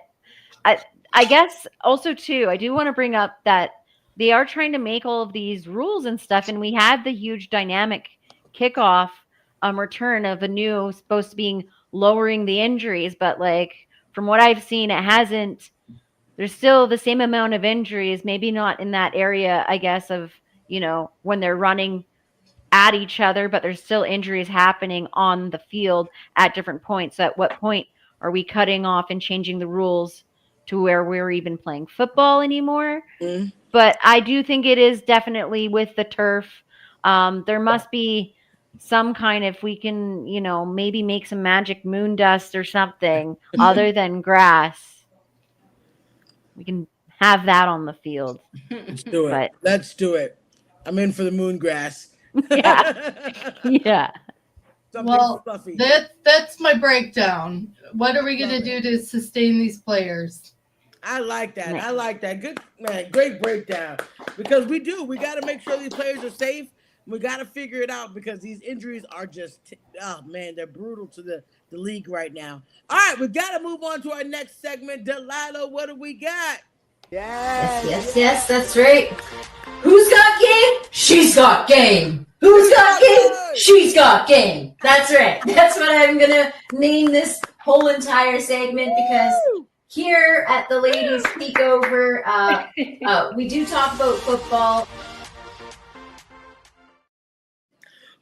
Speaker 3: I guess also too, I do want to bring up that they are trying to make all of these rules and stuff, and we had the huge dynamic kickoff return of a new supposed to be lowering the injuries, but like from what I've seen, it hasn't. There's still the same amount of injuries, maybe not in that area, I guess, of when they're running at each other, but there's still injuries happening on the field at different points. So at what point are we cutting off and changing the rules to where we're even playing football anymore? But I do think it is definitely with the turf. There must be some kind, if we can, maybe make some magic moon dust or something other than grass. We can have that on the field.
Speaker 1: Let's do it. Let's do it. I'm in for the moon grass.
Speaker 3: Yeah.
Speaker 4: Well, that's my breakdown. What are we going to do to sustain these players?
Speaker 1: I like that. Good, man. Great breakdown. Because we got to make sure these players are safe. We got to figure it out because these injuries are just, they're brutal to the league right now. All right, we got to move on to our next segment. Delilah, what do we got?
Speaker 6: Yes, that's right. Who's got game? She's got game. Who's got game? She's got game. That's right. That's what I'm going to name this whole entire segment because here at the Ladies Takeover, we do talk about football.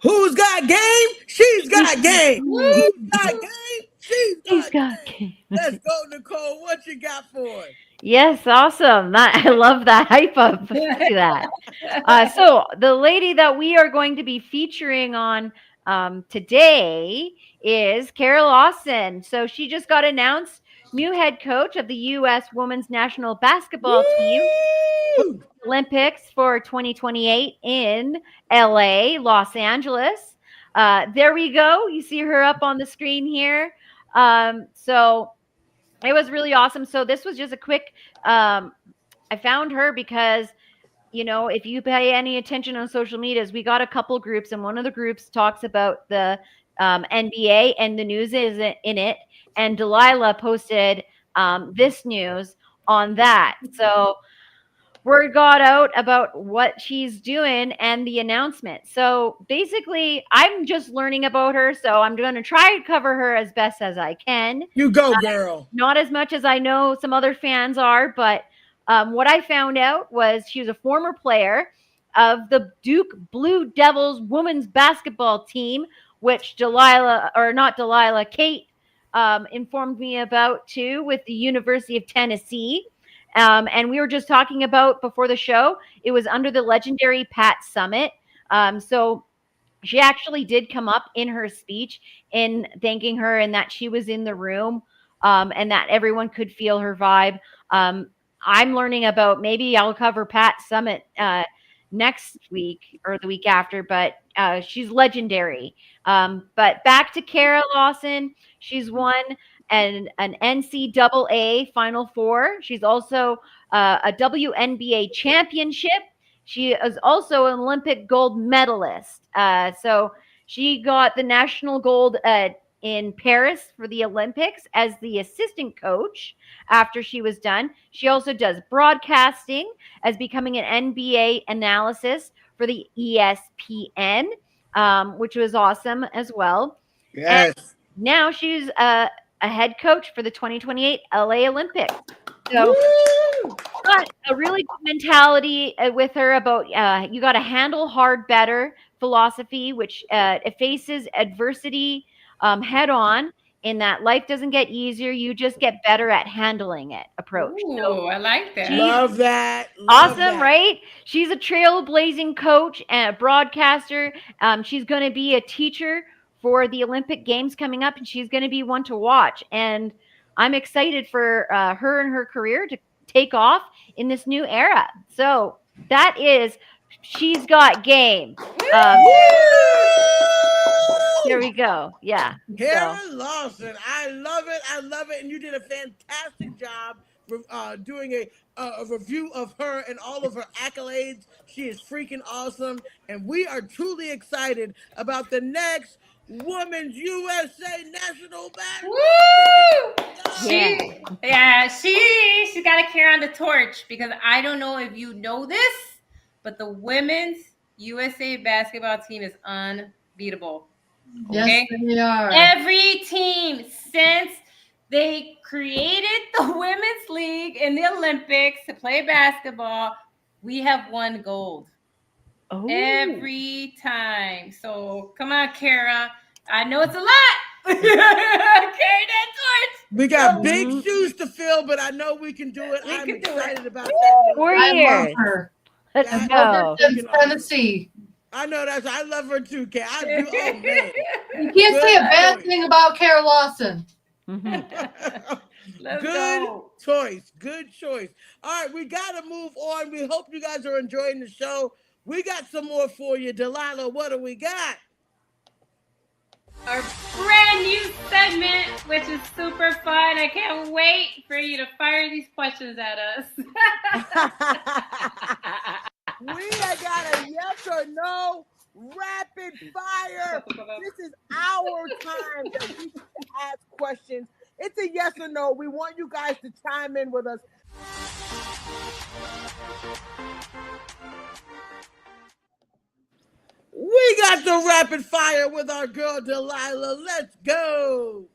Speaker 1: Who's got game? She's got game. Who's got game? She's got game. Let's go, Nicole. What you got for us?
Speaker 3: Yes, awesome. I love that hype up to that. So the lady that we are going to be featuring on today is Carol Austin. So she just got announced new head coach of the U.S. Women's National Basketball Team Olympics for 2028 in L.A., Los Angeles. There we go. You see her up on the screen here. So It was really awesome. So this was just a quick. I found her because if you pay any attention on social medias, we got a couple groups, and one of the groups talks about the NBA, and the news is in it. And Delilah posted this news on that. So word got out about what she's doing and the announcement. So basically, I'm just learning about her. So I'm going to try to cover her as best as I can.
Speaker 1: You go, girl.
Speaker 3: Not as much as I know some other fans are, but what I found out was she was a former player of the Duke Blue Devils women's basketball team, which Kate informed me about too, with the University of Tennessee. And we were just talking about before the show, it was under the legendary Pat Summitt. So she actually did come up in her speech in thanking her, and that she was in the room, and that everyone could feel her vibe. I'm learning about, maybe I'll cover Pat Summitt next week or the week after, but she's legendary. But back to Kara Lawson. She's won an NCAA Final Four. She's also a WNBA championship. She is also an Olympic gold medalist. So she got the national gold in Paris for the Olympics as the assistant coach after she was done. She also does broadcasting as becoming an NBA analysis for the ESPN, which was awesome as well.
Speaker 1: Yes.
Speaker 3: And now she's a head coach for the 2028 LA Olympics. So got a really good mentality with her about you got to handle hard better philosophy, which it faces adversity head on, in that life doesn't get easier, you just get better at handling it approach.
Speaker 2: Ooh,
Speaker 3: So
Speaker 2: I like that.
Speaker 1: Love that.
Speaker 3: awesome,
Speaker 1: that.
Speaker 3: right? She's a trailblazing coach and a broadcaster. She's going to be a teacher for the Olympic Games coming up, and she's going to be one to watch. And I'm excited for her and her career to take off in this new era. So that is, she's got game. There we go. Yeah.
Speaker 1: Kara Lawson. I love it. I love it. And you did a fantastic job doing a review of her and all of her accolades. She is freaking awesome. And we are truly excited about the next Women's USA National Basketball.
Speaker 2: She's got to carry on the torch, because I don't know if you know this, but the women's USA basketball team is unbeatable.
Speaker 4: Yes, they are.
Speaker 2: Every team since they created the women's league in the Olympics to play basketball, we have won gold.
Speaker 3: Oh.
Speaker 2: Every time. So come on, Kara. I know it's a lot. Carry that torch.
Speaker 1: We got big shoes to fill, but I know we can do it. I'm excited about that.
Speaker 3: 4
Speaker 4: I
Speaker 3: years.
Speaker 4: love her.
Speaker 3: Let's
Speaker 1: Yeah,
Speaker 3: go.
Speaker 4: Since Tennessee.
Speaker 1: I know that's. I love her too, Kay. I do. Oh man.
Speaker 4: You can't say a bad thing about Kara Lawson.
Speaker 2: Let's
Speaker 1: Good
Speaker 2: go.
Speaker 1: choice. Good choice. All right, we got to move on. We hope you guys are enjoying the show. We got some more for you. Delilah, what do we got?
Speaker 2: Our brand new segment, which is super fun. I can't wait for you to fire these questions at us.
Speaker 1: We got a yes or no rapid fire. This is our time that we can ask questions. It's a yes or no. We want you guys to chime in with us. We got the rapid fire with our girl Delilah. Let's go.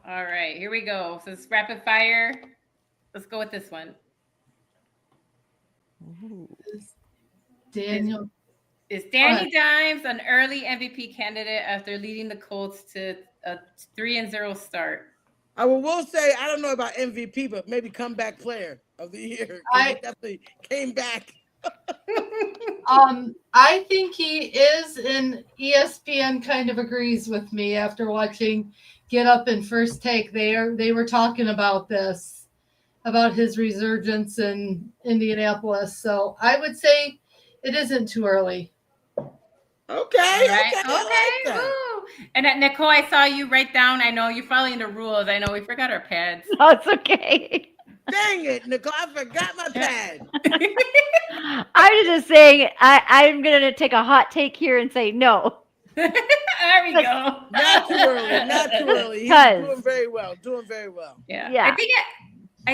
Speaker 2: All right, here we go. So it's rapid fire. Let's go with this one.
Speaker 4: Daniel.
Speaker 2: Is Danny Dimes an early MVP candidate after leading the Colts to a 3-0 start?
Speaker 1: I will say, I don't know about MVP, but maybe comeback player of the year. He definitely came back.
Speaker 4: I think he is, and ESPN kind of agrees with me after watching Get Up and First Take. They were talking about this, about his resurgence in Indianapolis. So I would say it isn't too early.
Speaker 1: Okay.
Speaker 2: Right.
Speaker 1: Okay. I like that.
Speaker 2: Woo. And Nicole, I saw you write down. I know you're following the rules. I know we forgot our pads.
Speaker 3: No, it's okay.
Speaker 1: Dang it, Nicole! I forgot my pad.
Speaker 3: I was just saying, I'm going to take a hot take here and say no.
Speaker 2: There we go.
Speaker 1: Not too early. Not too early. He's
Speaker 3: 'Cause-
Speaker 1: doing very well. Doing very well.
Speaker 2: Yeah.
Speaker 3: Yeah.
Speaker 2: I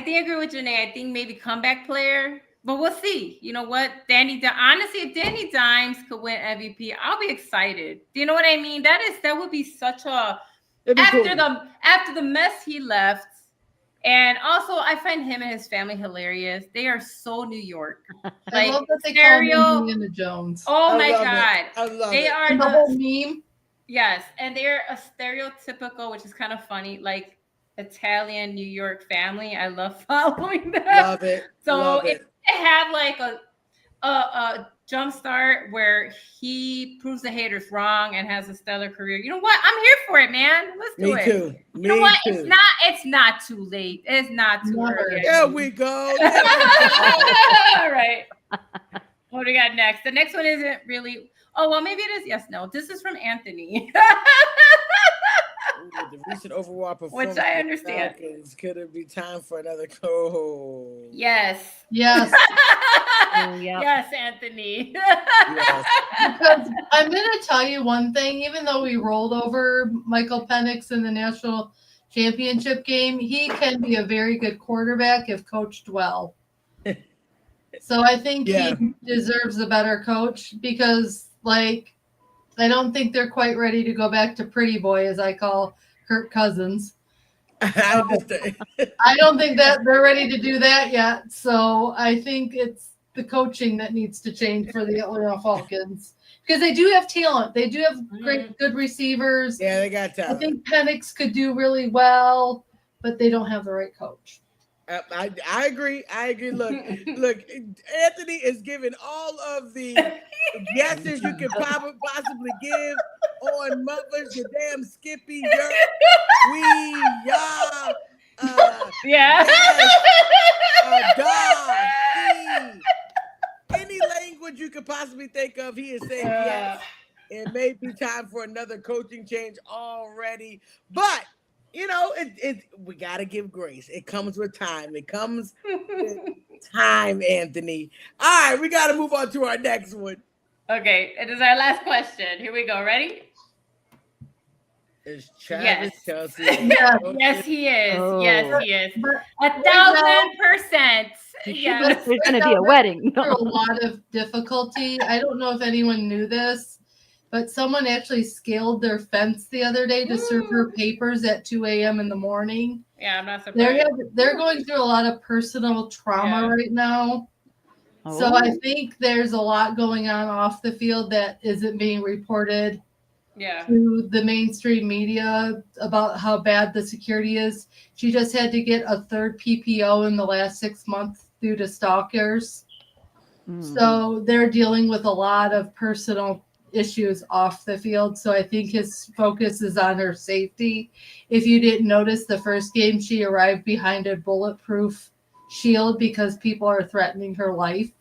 Speaker 2: think I agree with Janae. I think maybe comeback player, but we'll see. You know what? Honestly, if Danny Dimes could win MVP, I'll be excited. Do you know what I mean? That would be such a
Speaker 1: It'd be
Speaker 2: after
Speaker 1: cool.
Speaker 2: after the mess he left. And also, I find him and his family hilarious. They are so New York.
Speaker 4: I love that they call
Speaker 2: stereo.
Speaker 4: him Indiana Jones.
Speaker 2: Oh
Speaker 1: I
Speaker 2: my
Speaker 1: love it.
Speaker 2: God.
Speaker 1: I love
Speaker 2: They
Speaker 1: it.
Speaker 2: are
Speaker 4: And the whole meme.
Speaker 2: yes, and they're a stereotypical, which is kind of funny, like Italian New York family. I love following them.
Speaker 1: Love it.
Speaker 2: So
Speaker 1: Love
Speaker 2: if
Speaker 1: it.
Speaker 2: they have like a jump start where he proves the haters wrong and has a stellar career, you know what? I'm here for it, man. Let's do
Speaker 1: Me
Speaker 2: it.
Speaker 1: too.
Speaker 2: You know
Speaker 1: Me
Speaker 2: what?
Speaker 1: too.
Speaker 2: It's not too late. It's not too
Speaker 4: Never.
Speaker 2: early.
Speaker 1: There we go. There we go.
Speaker 2: All right. What do we got next? The next one isn't really. Oh, well, maybe it is. Yes, no. This is from Anthony.
Speaker 1: Ooh, the recent overall performance.
Speaker 2: Which I
Speaker 1: of the
Speaker 2: understand.
Speaker 1: Falcons. Could it be time for another goal?
Speaker 2: Yes.
Speaker 4: Yes.
Speaker 3: Yep.
Speaker 2: Yes, Anthony.
Speaker 1: Yes.
Speaker 4: Because I'm going to tell you one thing. Even though we rolled over Michael Penix in the national championship game, he can be a very good quarterback if coached well. So I think
Speaker 1: Yeah.
Speaker 4: he deserves a better coach because, like, I don't think they're quite ready to go back to pretty boy, as I call Kirk Cousins.
Speaker 1: I understand.
Speaker 4: I don't think that they're ready to do that yet. So I think it's the coaching that needs to change for the Atlanta Falcons because they do have talent. They do have great, good receivers.
Speaker 1: Yeah, they got
Speaker 4: I
Speaker 1: talent.
Speaker 4: think Penix could do really well, but they don't have the right coach.
Speaker 1: I agree. I agree. Look, Anthony is giving all of the guesses you could possibly give on mothers, your damn Skippy, your y'all,
Speaker 2: Yeah.
Speaker 1: dog, any language you could possibly think of, he is saying yes. It may be time for another coaching change already, but you know, we gotta give grace. It comes with time. It comes with time, Anthony. All right, we gotta move on to our next one.
Speaker 2: Okay, it is our last question. Here we go. Ready?
Speaker 1: Is Travis
Speaker 2: Yes.
Speaker 1: Kelsey?
Speaker 2: Yes, he is.
Speaker 3: Oh.
Speaker 2: Yes, he is.
Speaker 4: But
Speaker 2: 1,000%.
Speaker 3: There's
Speaker 2: Yes.
Speaker 3: going to be a wedding.
Speaker 4: through a lot of difficulty. I don't know if anyone knew this, but someone actually scaled their fence the other day to serve her papers at 2 a.m. in the morning.
Speaker 2: Yeah, I'm not surprised.
Speaker 4: They're going through a lot of personal trauma right now. So
Speaker 3: Oh.
Speaker 4: I think there's a lot going on off the field that isn't being reported
Speaker 2: Yeah.
Speaker 4: to the mainstream media about how bad the security is. She just had to get a third PPO in the last 6 months due to stalkers. So they're dealing with a lot of personal issues off the field. So I think his focus is on her safety. If you didn't notice, the first game she arrived behind a bulletproof shield because people are threatening her life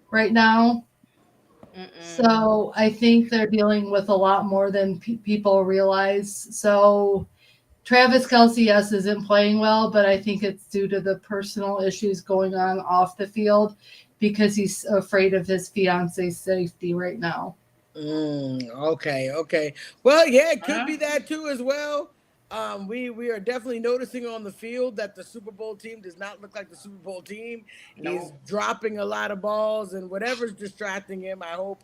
Speaker 4: right now. So I think they're dealing with a lot more than people realize. So Travis Kelsey, yes, isn't playing well, but I think it's due to the personal issues going on off the field because he's afraid of his fiance's safety right now.
Speaker 1: Okay. Well, yeah, it could be that too as well. We are definitely noticing on the field that the Super Bowl team does not look like the Super Bowl team.
Speaker 2: No.
Speaker 1: He's dropping a lot of balls, and whatever's distracting him, I hope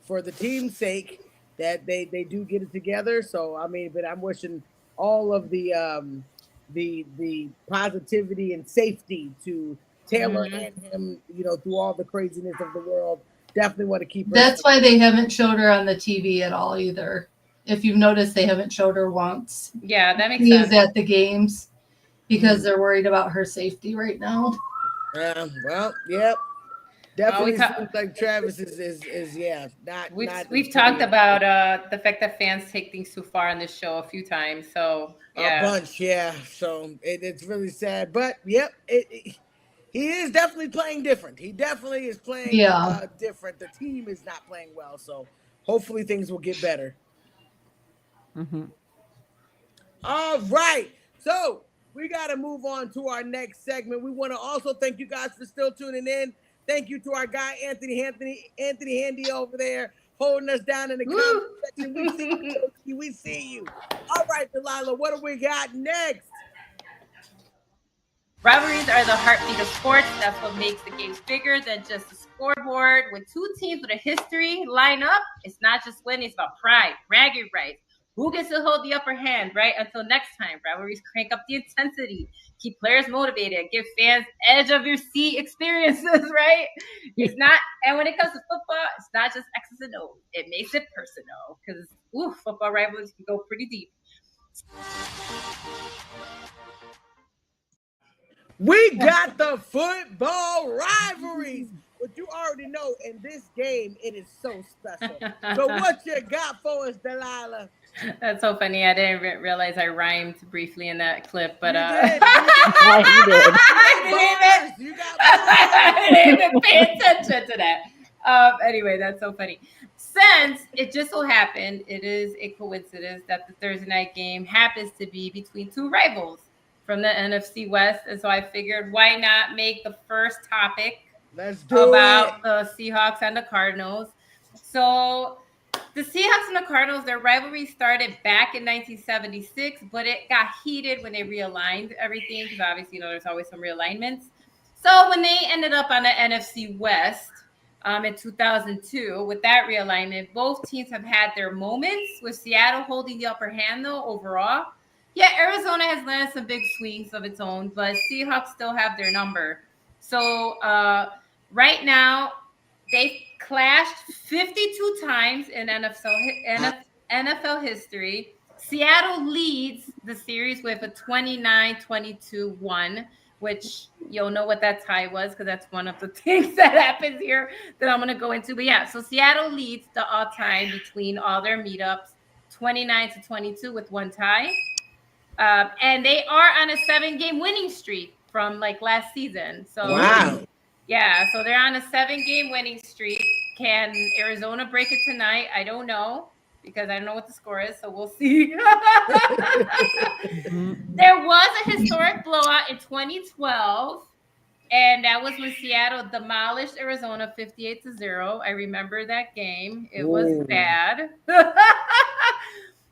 Speaker 1: for the team's sake that they do get it together. So I mean, but I'm wishing all of the positivity and safety to Taylor and him, you know, through all the craziness of the world. Definitely want to keep her.
Speaker 4: That's why they haven't showed her on the TV at all either. If you've noticed, they haven't showed her once.
Speaker 2: Yeah, that makes
Speaker 4: She
Speaker 2: sense.
Speaker 4: is at the games because they're worried about her safety right now.
Speaker 1: Well, yep. Definitely
Speaker 2: Well,
Speaker 1: seems like Travis is not.
Speaker 2: We've talked about the fact that fans take things too far on this show a few times. So yeah.
Speaker 1: A bunch, yeah. So it's really sad, but yep, he is definitely playing different. He definitely is playing different. The team is not playing well, so hopefully things will get better.
Speaker 3: Mhm.
Speaker 1: All right. So we got to move on to our next segment. We want to also thank you guys for still tuning in. Thank you to our guy Anthony Handy over there holding us down in the comment section. We see you, Yoshi. We see you. All right, Delilah, what do we got next?
Speaker 2: Rivalries are the heartbeat of sports. That's what makes the games bigger than just a scoreboard. When two teams with a history line up, it's not just winning, it's about pride, bragging rights. Who gets to hold the upper hand, right? Until next time, rivalries crank up the intensity, keep players motivated, give fans edge of your seat experiences, right? It's not, and when it comes to football, it's not just X's and O's. It makes it personal because football rivalries can go pretty deep.
Speaker 1: We got the football rivalries. But you already know in this game, it is so special. So what you got for us, Delilah?
Speaker 2: That's so funny. I didn't realize I rhymed briefly in that clip, but
Speaker 1: You did.
Speaker 3: Yeah, you did.
Speaker 2: I didn't even pay attention to that. Anyway, that's so funny. Since it just so happened, it is a coincidence that the Thursday night game happens to be between two rivals from the NFC West, and so I figured, why not make the first topic about the Seahawks and the Cardinals? So the Seahawks and the Cardinals, their rivalry started back in 1976, but it got heated when they realigned everything because obviously, there's always some realignments. So when they ended up on the NFC West in 2002 with that realignment, both teams have had their moments, with Seattle holding the upper hand, though, overall. Yeah, Arizona has landed some big swings of its own, but Seahawks still have their number. So right now, they've clashed 52 times in NFL history. Seattle leads the series with a 29-22-1, which you'll know what that tie was because that's one of the things that happens here that I'm going to go into. But yeah, so Seattle leads the all-time between all their meetups, 29-22 with one tie. And they are on a 7-game winning streak from last season. So
Speaker 1: wow.
Speaker 2: Yeah, so they're on a 7-game winning streak. Can Arizona break it tonight? I don't know because I don't know what the score is, so we'll see. There was a historic blowout in 2012, and that was when Seattle demolished Arizona 58-0. I remember that game. It was bad.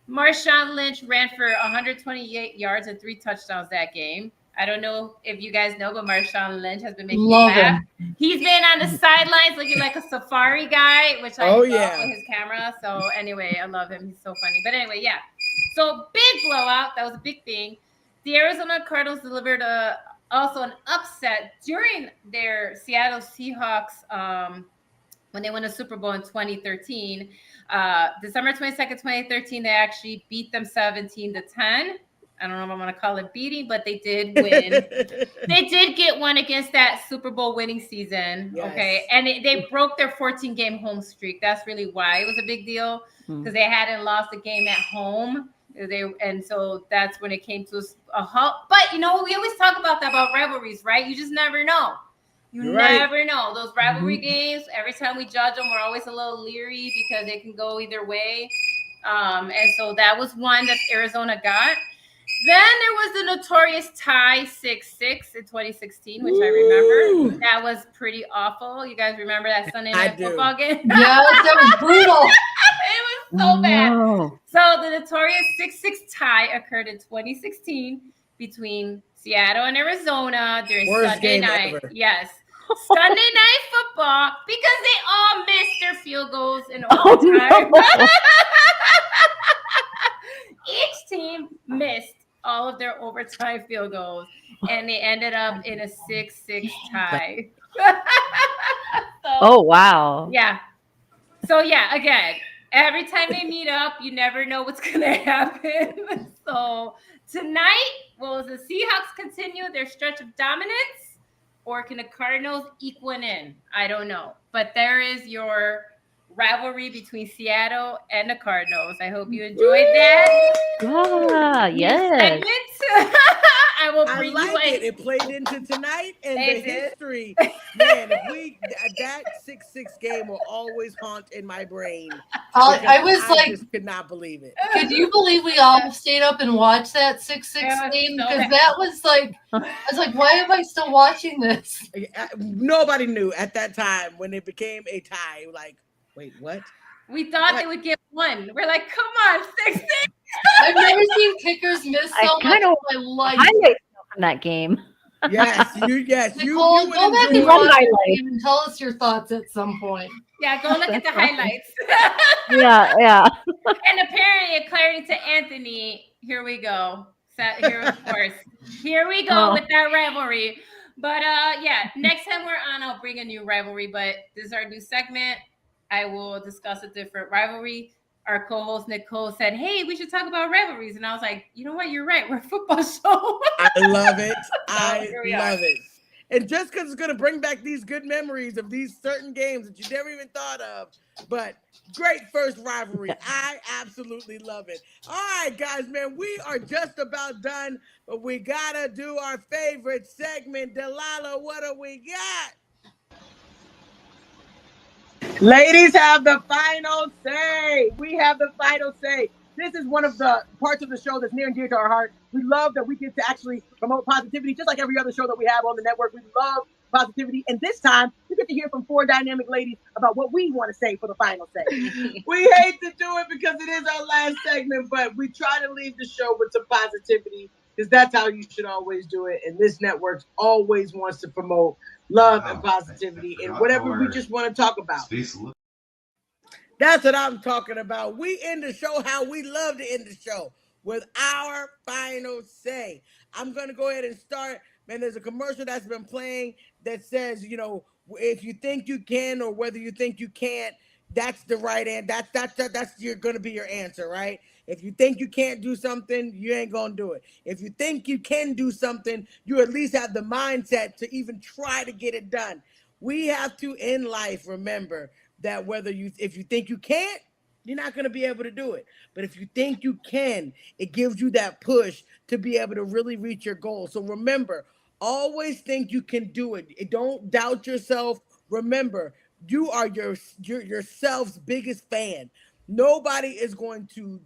Speaker 2: Marshawn Lynch ran for 128 yards and 3 touchdowns that game. I don't know if you guys know, but Marshawn Lynch has been making me laugh. He's been on the sidelines looking like a safari guy, which I love with his camera. So anyway, I love him. He's so funny. But anyway, yeah. So big blowout. That was a big thing. The Arizona Cardinals delivered also an upset during their Seattle Seahawks when they won a Super Bowl in 2013. December 22nd, 2013, they actually beat them 17-10. I don't know if I'm going to call it beating, but they did win. They did get one against that Super Bowl winning season. Yes. Okay. And they broke their 14-game home streak. That's really why it was a big deal, because they hadn't lost a game at home. And so that's when it came to a halt. But, we always talk about that, about rivalries, right? You just never know. You never know. Those rivalry games, every time we judge them, we're always a little leery because they can go either way. And so that was one that Arizona got. Then there was the notorious tie 6-6 in 2016, which I remember. That was pretty awful. You guys remember that Sunday night football game?
Speaker 4: Yes, that was brutal.
Speaker 2: It was so bad. So the notorious 6-6 tie occurred in 2016 between Seattle and Arizona during Sunday night. Ever. Yes. Sunday night football, because they all missed their field goals in overtime. Each team missed all of their overtime field goals, and they ended up in a 6-6 tie.
Speaker 3: Wow.
Speaker 2: Yeah. So yeah, again, every time they meet up, you never know what's going to happen. So tonight, will the Seahawks continue their stretch of dominance, or can the Cardinals eke one in? I don't know. But there is your rivalry between Seattle and the Cardinals. I hope you enjoyed that.
Speaker 3: Yes.
Speaker 2: I I will
Speaker 1: I
Speaker 2: bring you
Speaker 1: like it.
Speaker 2: a.
Speaker 1: It played into tonight and the
Speaker 2: It did.
Speaker 1: history. Man, if we that 6-6 game will always haunt in my brain because
Speaker 4: I was
Speaker 1: I
Speaker 4: like,
Speaker 1: just could not believe it.
Speaker 4: could you believe we all stayed up and watched that 6-6
Speaker 2: It was
Speaker 4: game?
Speaker 2: so
Speaker 4: Because
Speaker 2: bad.
Speaker 4: that was like, I was like, why am I still watching this?
Speaker 1: Nobody knew at that time when it became a tie. Like, wait, what?
Speaker 2: We thought
Speaker 1: What?
Speaker 2: they would get one. We're like, come on, 6-6.
Speaker 4: I've never seen kickers miss
Speaker 3: I
Speaker 4: so much
Speaker 3: kind
Speaker 4: in
Speaker 3: of
Speaker 4: my life.
Speaker 3: highlights from that game.
Speaker 1: Yes, you
Speaker 4: Nicole,
Speaker 1: would
Speaker 4: go back and
Speaker 1: enjoy
Speaker 4: watch
Speaker 3: Highlight.
Speaker 4: the game and tell us your thoughts at some point.
Speaker 2: Yeah, go look at the
Speaker 3: That's awesome.
Speaker 2: highlights.
Speaker 3: Yeah.
Speaker 2: And apparently, according to Anthony, here we go. Here, of course, here we go with that rivalry. But yeah, next time we're on, I'll bring a new rivalry. But this is our new segment. I will discuss a different rivalry. Our co-host Nicole said, "Hey, we should talk about rivalries," and I was like, "You know what? You're right. We're a football show."
Speaker 1: I love it. I
Speaker 2: here we
Speaker 1: love
Speaker 2: are.
Speaker 1: it. And just because it's going to bring back these good memories of these certain games that you never even thought of. But great first rivalry. I absolutely love it. All right, guys, man, we are just about done. But we got to do our favorite segment. Delilah, what do we got? Ladies have the final say. We have the final say. This is one of the parts of the show that's near and dear to our heart. We love that we get to actually promote positivity, just like every other show that we have on the network. We love positivity. And this time, we get to hear from 4 dynamic ladies about what we want to say for the final say. We hate to do it because it is our last segment, but we try to leave the show with some positivity because that's how you should always do it. And this network always wants to promote love and positivity and whatever we just want to talk about. That's what I'm talking about. We end the show how we love to end the show, with our final say. I'm going to go ahead and start. Man, there's a commercial that's been playing that says, if you think you can or whether you think you can't, that's the right answer. That's going to be your answer, right? If you think you can't do something, you ain't going to do it. If you think you can do something, you at least have the mindset to even try to get it done. We have to, in life, remember that if you think you can't, you're not going to be able to do it. But if you think you can, it gives you that push to be able to really reach your goal. So remember, always think you can do it. Don't doubt yourself. Remember, you are yourself's biggest fan. Nobody is going to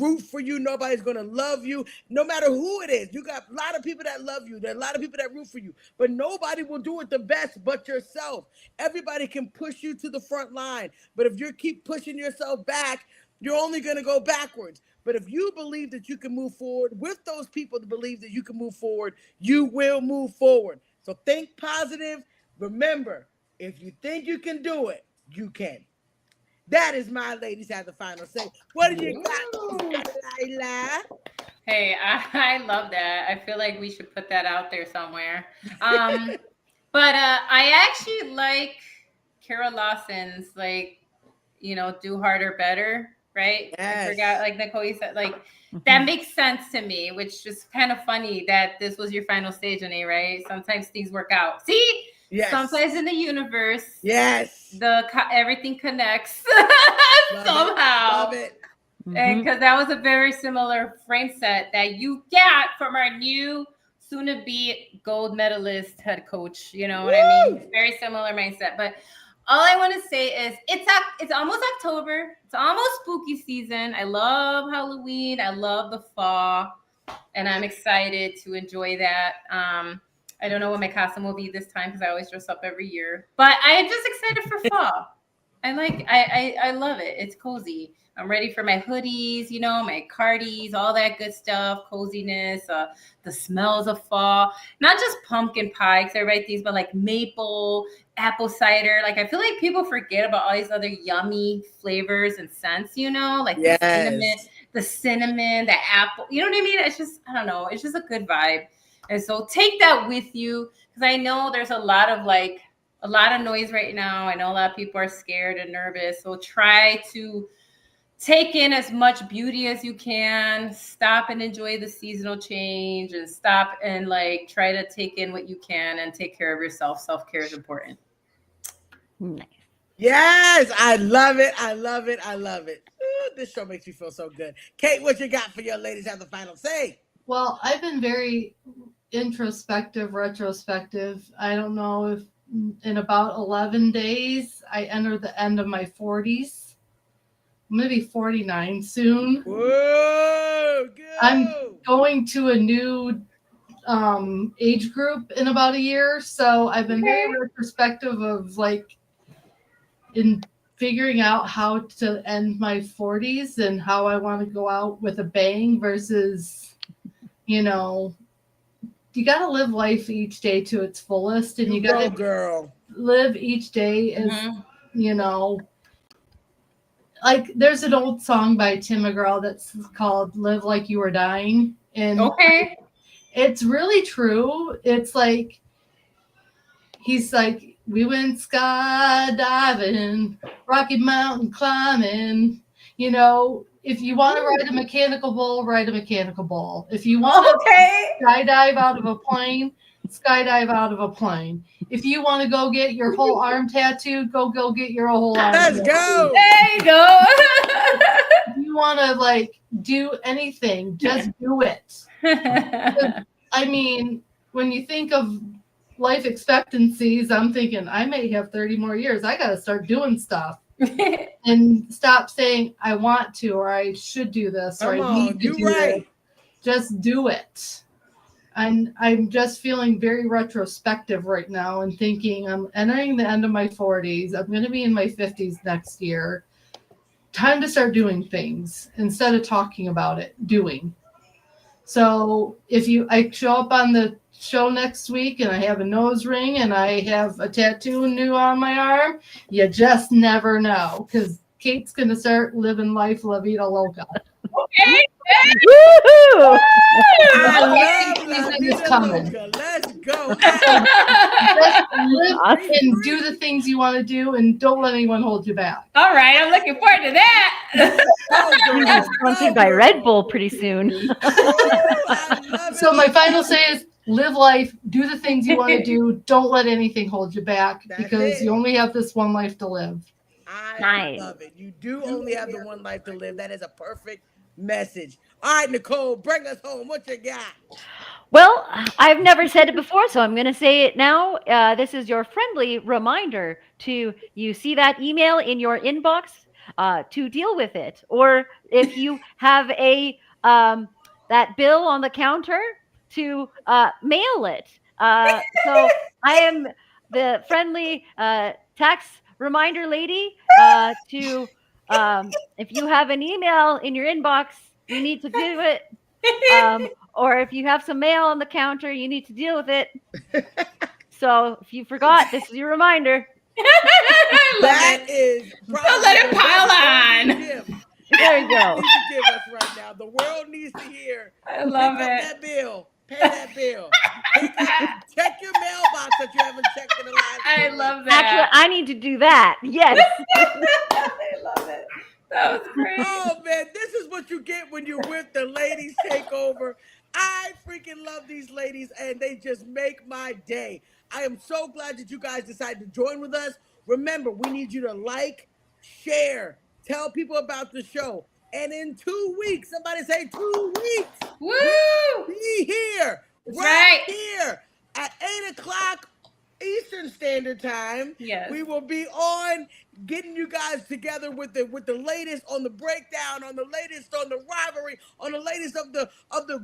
Speaker 1: root for you. Nobody's going to love you, no matter who it is. You got a lot of people that love you. There are a lot of people that root for you, but nobody will do it the best but yourself. Everybody can push you to the front line, but if you keep pushing yourself back, you're only going to go backwards. But if you believe that you can move forward with those people that believe that you can move forward, you will move forward. So think positive. Remember, if you think you can do it, you can. That is my ladies have the final say. What do you got, Delilah?
Speaker 2: Hey, I love that. I feel like we should put that out there somewhere. But I actually like Kara Lawson's, do harder, better, right?
Speaker 1: Yes.
Speaker 2: I forgot, like Nicole said, that makes sense to me, which is kind of funny that this was your final stage, Janae, right? Sometimes things work out. See?
Speaker 1: Yes.
Speaker 2: Sometimes in the universe,
Speaker 1: yes,
Speaker 2: everything connects
Speaker 1: Love
Speaker 2: somehow.
Speaker 1: Love it.
Speaker 2: And because that was a very similar frame set that you got from our new soon-to-be gold medalist head coach. You know what I mean? Very similar mindset. But all I want to say is it's almost October. It's almost spooky season. I love Halloween. I love the fall. And I'm excited to enjoy that. I don't know what my costume will be this time because I always dress up every year. But I am just excited for fall. I love it. It's cozy. I'm ready for my hoodies, my cardies, all that good stuff, coziness, the smells of fall. Not just pumpkin pie, because I write these, but like maple, apple cider. Like I feel like people forget about all these other yummy flavors and scents, like the cinnamon, the apple. You know what I mean? It's just, I don't know. It's just a good vibe. And so take that with you, because I know there's a lot of noise right now. I know a lot of people are scared and nervous. So try to take in as much beauty as you can. Stop and enjoy the seasonal change, and stop and try to take in what you can and take care of yourself. Self-care is important.
Speaker 3: Nice.
Speaker 1: Yes, I love it. I love it. I love it. Ooh, this show makes me feel so good. Kate, what you got for your ladies have the final say?
Speaker 4: Well, I've been very introspective, retrospective. I don't know if in about 11 days I enter the end of my 40s. I'm going to be 49 soon.
Speaker 1: Whoa, go!
Speaker 4: I'm going to a new age group in about a year. So I've been very retrospective of like in figuring out how to end my 40s and how I want to go out with a bang versus, you know, you got to live life each day to its fullest, and you got to
Speaker 1: girl.
Speaker 4: live each day as, you know, like there's an old song by Tim McGraw that's called Live Like You Were Dying. And it's really true. It's like, he's like, we went skydiving, Rocky Mountain climbing. You know, if you want to ride a mechanical bull, ride a mechanical bull. If you want to skydive out of a plane, skydive out of a plane. If you want to go get your whole arm tattooed, go get your whole arm tattooed.
Speaker 1: Go.
Speaker 2: There you go.
Speaker 4: If you want to like do anything, just do it. I mean, when you think of life expectancies, I'm thinking I may have 30 more years. I got to start doing stuff and stop saying I want to or I should do this or I need to do it. Just do it. And I'm just feeling very retrospective right now and thinking I'm entering the end of my 40s. I'm going to be in my 50s next year. Time to start doing things instead of talking about it, doing. So if I show up on the show next week and I have a nose ring and I have a tattoo new on my arm, you just never know because Kate's going to start living life La Vida Loca.
Speaker 2: Okay.
Speaker 3: Woohoo!
Speaker 1: I love La Vida Loca. Let's go.
Speaker 4: Just live and do the things you want to do and don't let anyone hold you back.
Speaker 2: All right, I'm looking forward to that.
Speaker 3: Sponsored by Red Bull pretty soon.
Speaker 4: So my final say is live life, do the things you want to do, don't let anything hold you back because you only have this one life to live.
Speaker 1: I love it. You do only have the one life to live. That is a perfect message. All right, Nicole, bring us home. What you got?
Speaker 3: Well, I've never said it before, so I'm going to say it now. This is your friendly reminder to you see that email in your inbox to deal with it. Or if you have a that bill on the counter, to mail it. So I am the friendly tax reminder lady to if you have an email in your inbox, you need to do it. Or if you have some mail on the counter, you need to deal with it. So if you forgot, this is your reminder.
Speaker 1: That is
Speaker 2: don't let it pile on.
Speaker 3: There you go.
Speaker 1: Needs to give us right now. The world needs to hear.
Speaker 2: I love
Speaker 1: Pick up
Speaker 2: it.
Speaker 1: that bill. Pay that bill. Check your mailbox that you haven't checked in the last
Speaker 2: I
Speaker 1: week.
Speaker 2: love that.
Speaker 3: Actually, I need to do that. Yes.
Speaker 2: I love it. That was great.
Speaker 1: Oh man, this is what you get when you're with the ladies takeover. I freaking love these ladies and they just make my day. I am so glad that you guys decided to join with us. Remember, we need you to like, share, tell people about the show. And in 2 weeks, somebody say 2 weeks.
Speaker 2: Woo!
Speaker 1: We'll be here.
Speaker 2: That's
Speaker 1: right here at 8 o'clock Eastern Standard Time.
Speaker 2: Yes.
Speaker 1: We will be on getting you guys together with the latest on the breakdown, on the latest on the rivalry, on the latest of the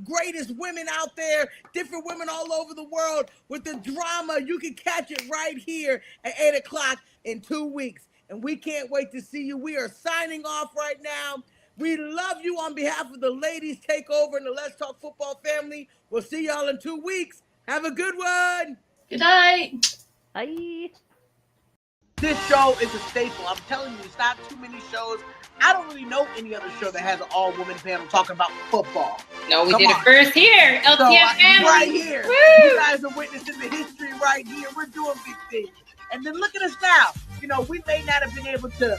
Speaker 1: greatest women out there, different women all over the world with the drama. You can catch it right here at 8 o'clock in 2 weeks. And we can't wait to see you. We are signing off right now. We love you on behalf of the ladies takeover and the Let's Talk Football family. We'll see y'all in 2 weeks. Have a good one.
Speaker 4: Good night.
Speaker 3: Bye.
Speaker 1: This show is a staple. I'm telling you, it's not too many shows. I don't really know any other show that has an all-woman panel talking about football.
Speaker 2: No, we
Speaker 1: Come
Speaker 2: did
Speaker 1: on.
Speaker 2: it first here. LTF family.
Speaker 1: Right here.
Speaker 2: Woo!
Speaker 1: You guys are witnessing the history right here. We're doing big things. And then look at us now. You know, we may not have been able to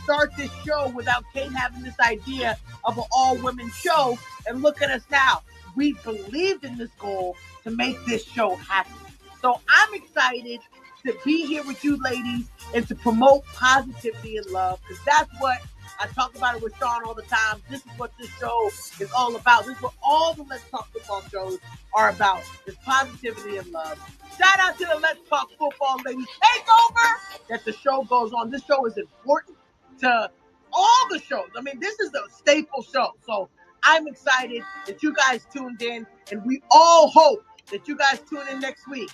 Speaker 1: start this show without Kate having this idea of an all-women show. And look at us now. We believed in this goal to make this show happen. So I'm excited to be here with you ladies and to promote positivity and love, because that's what I talk about it with Sean all the time. This is what this show is all about. This is what all the Let's Talk Football shows are about. It's positivity and love. Shout out to the Let's Talk Football Ladies Takeover that the show goes on. This show is important to all the shows. I mean, this is a staple show. So I'm excited that you guys tuned in, and we all hope that you guys tune in next week.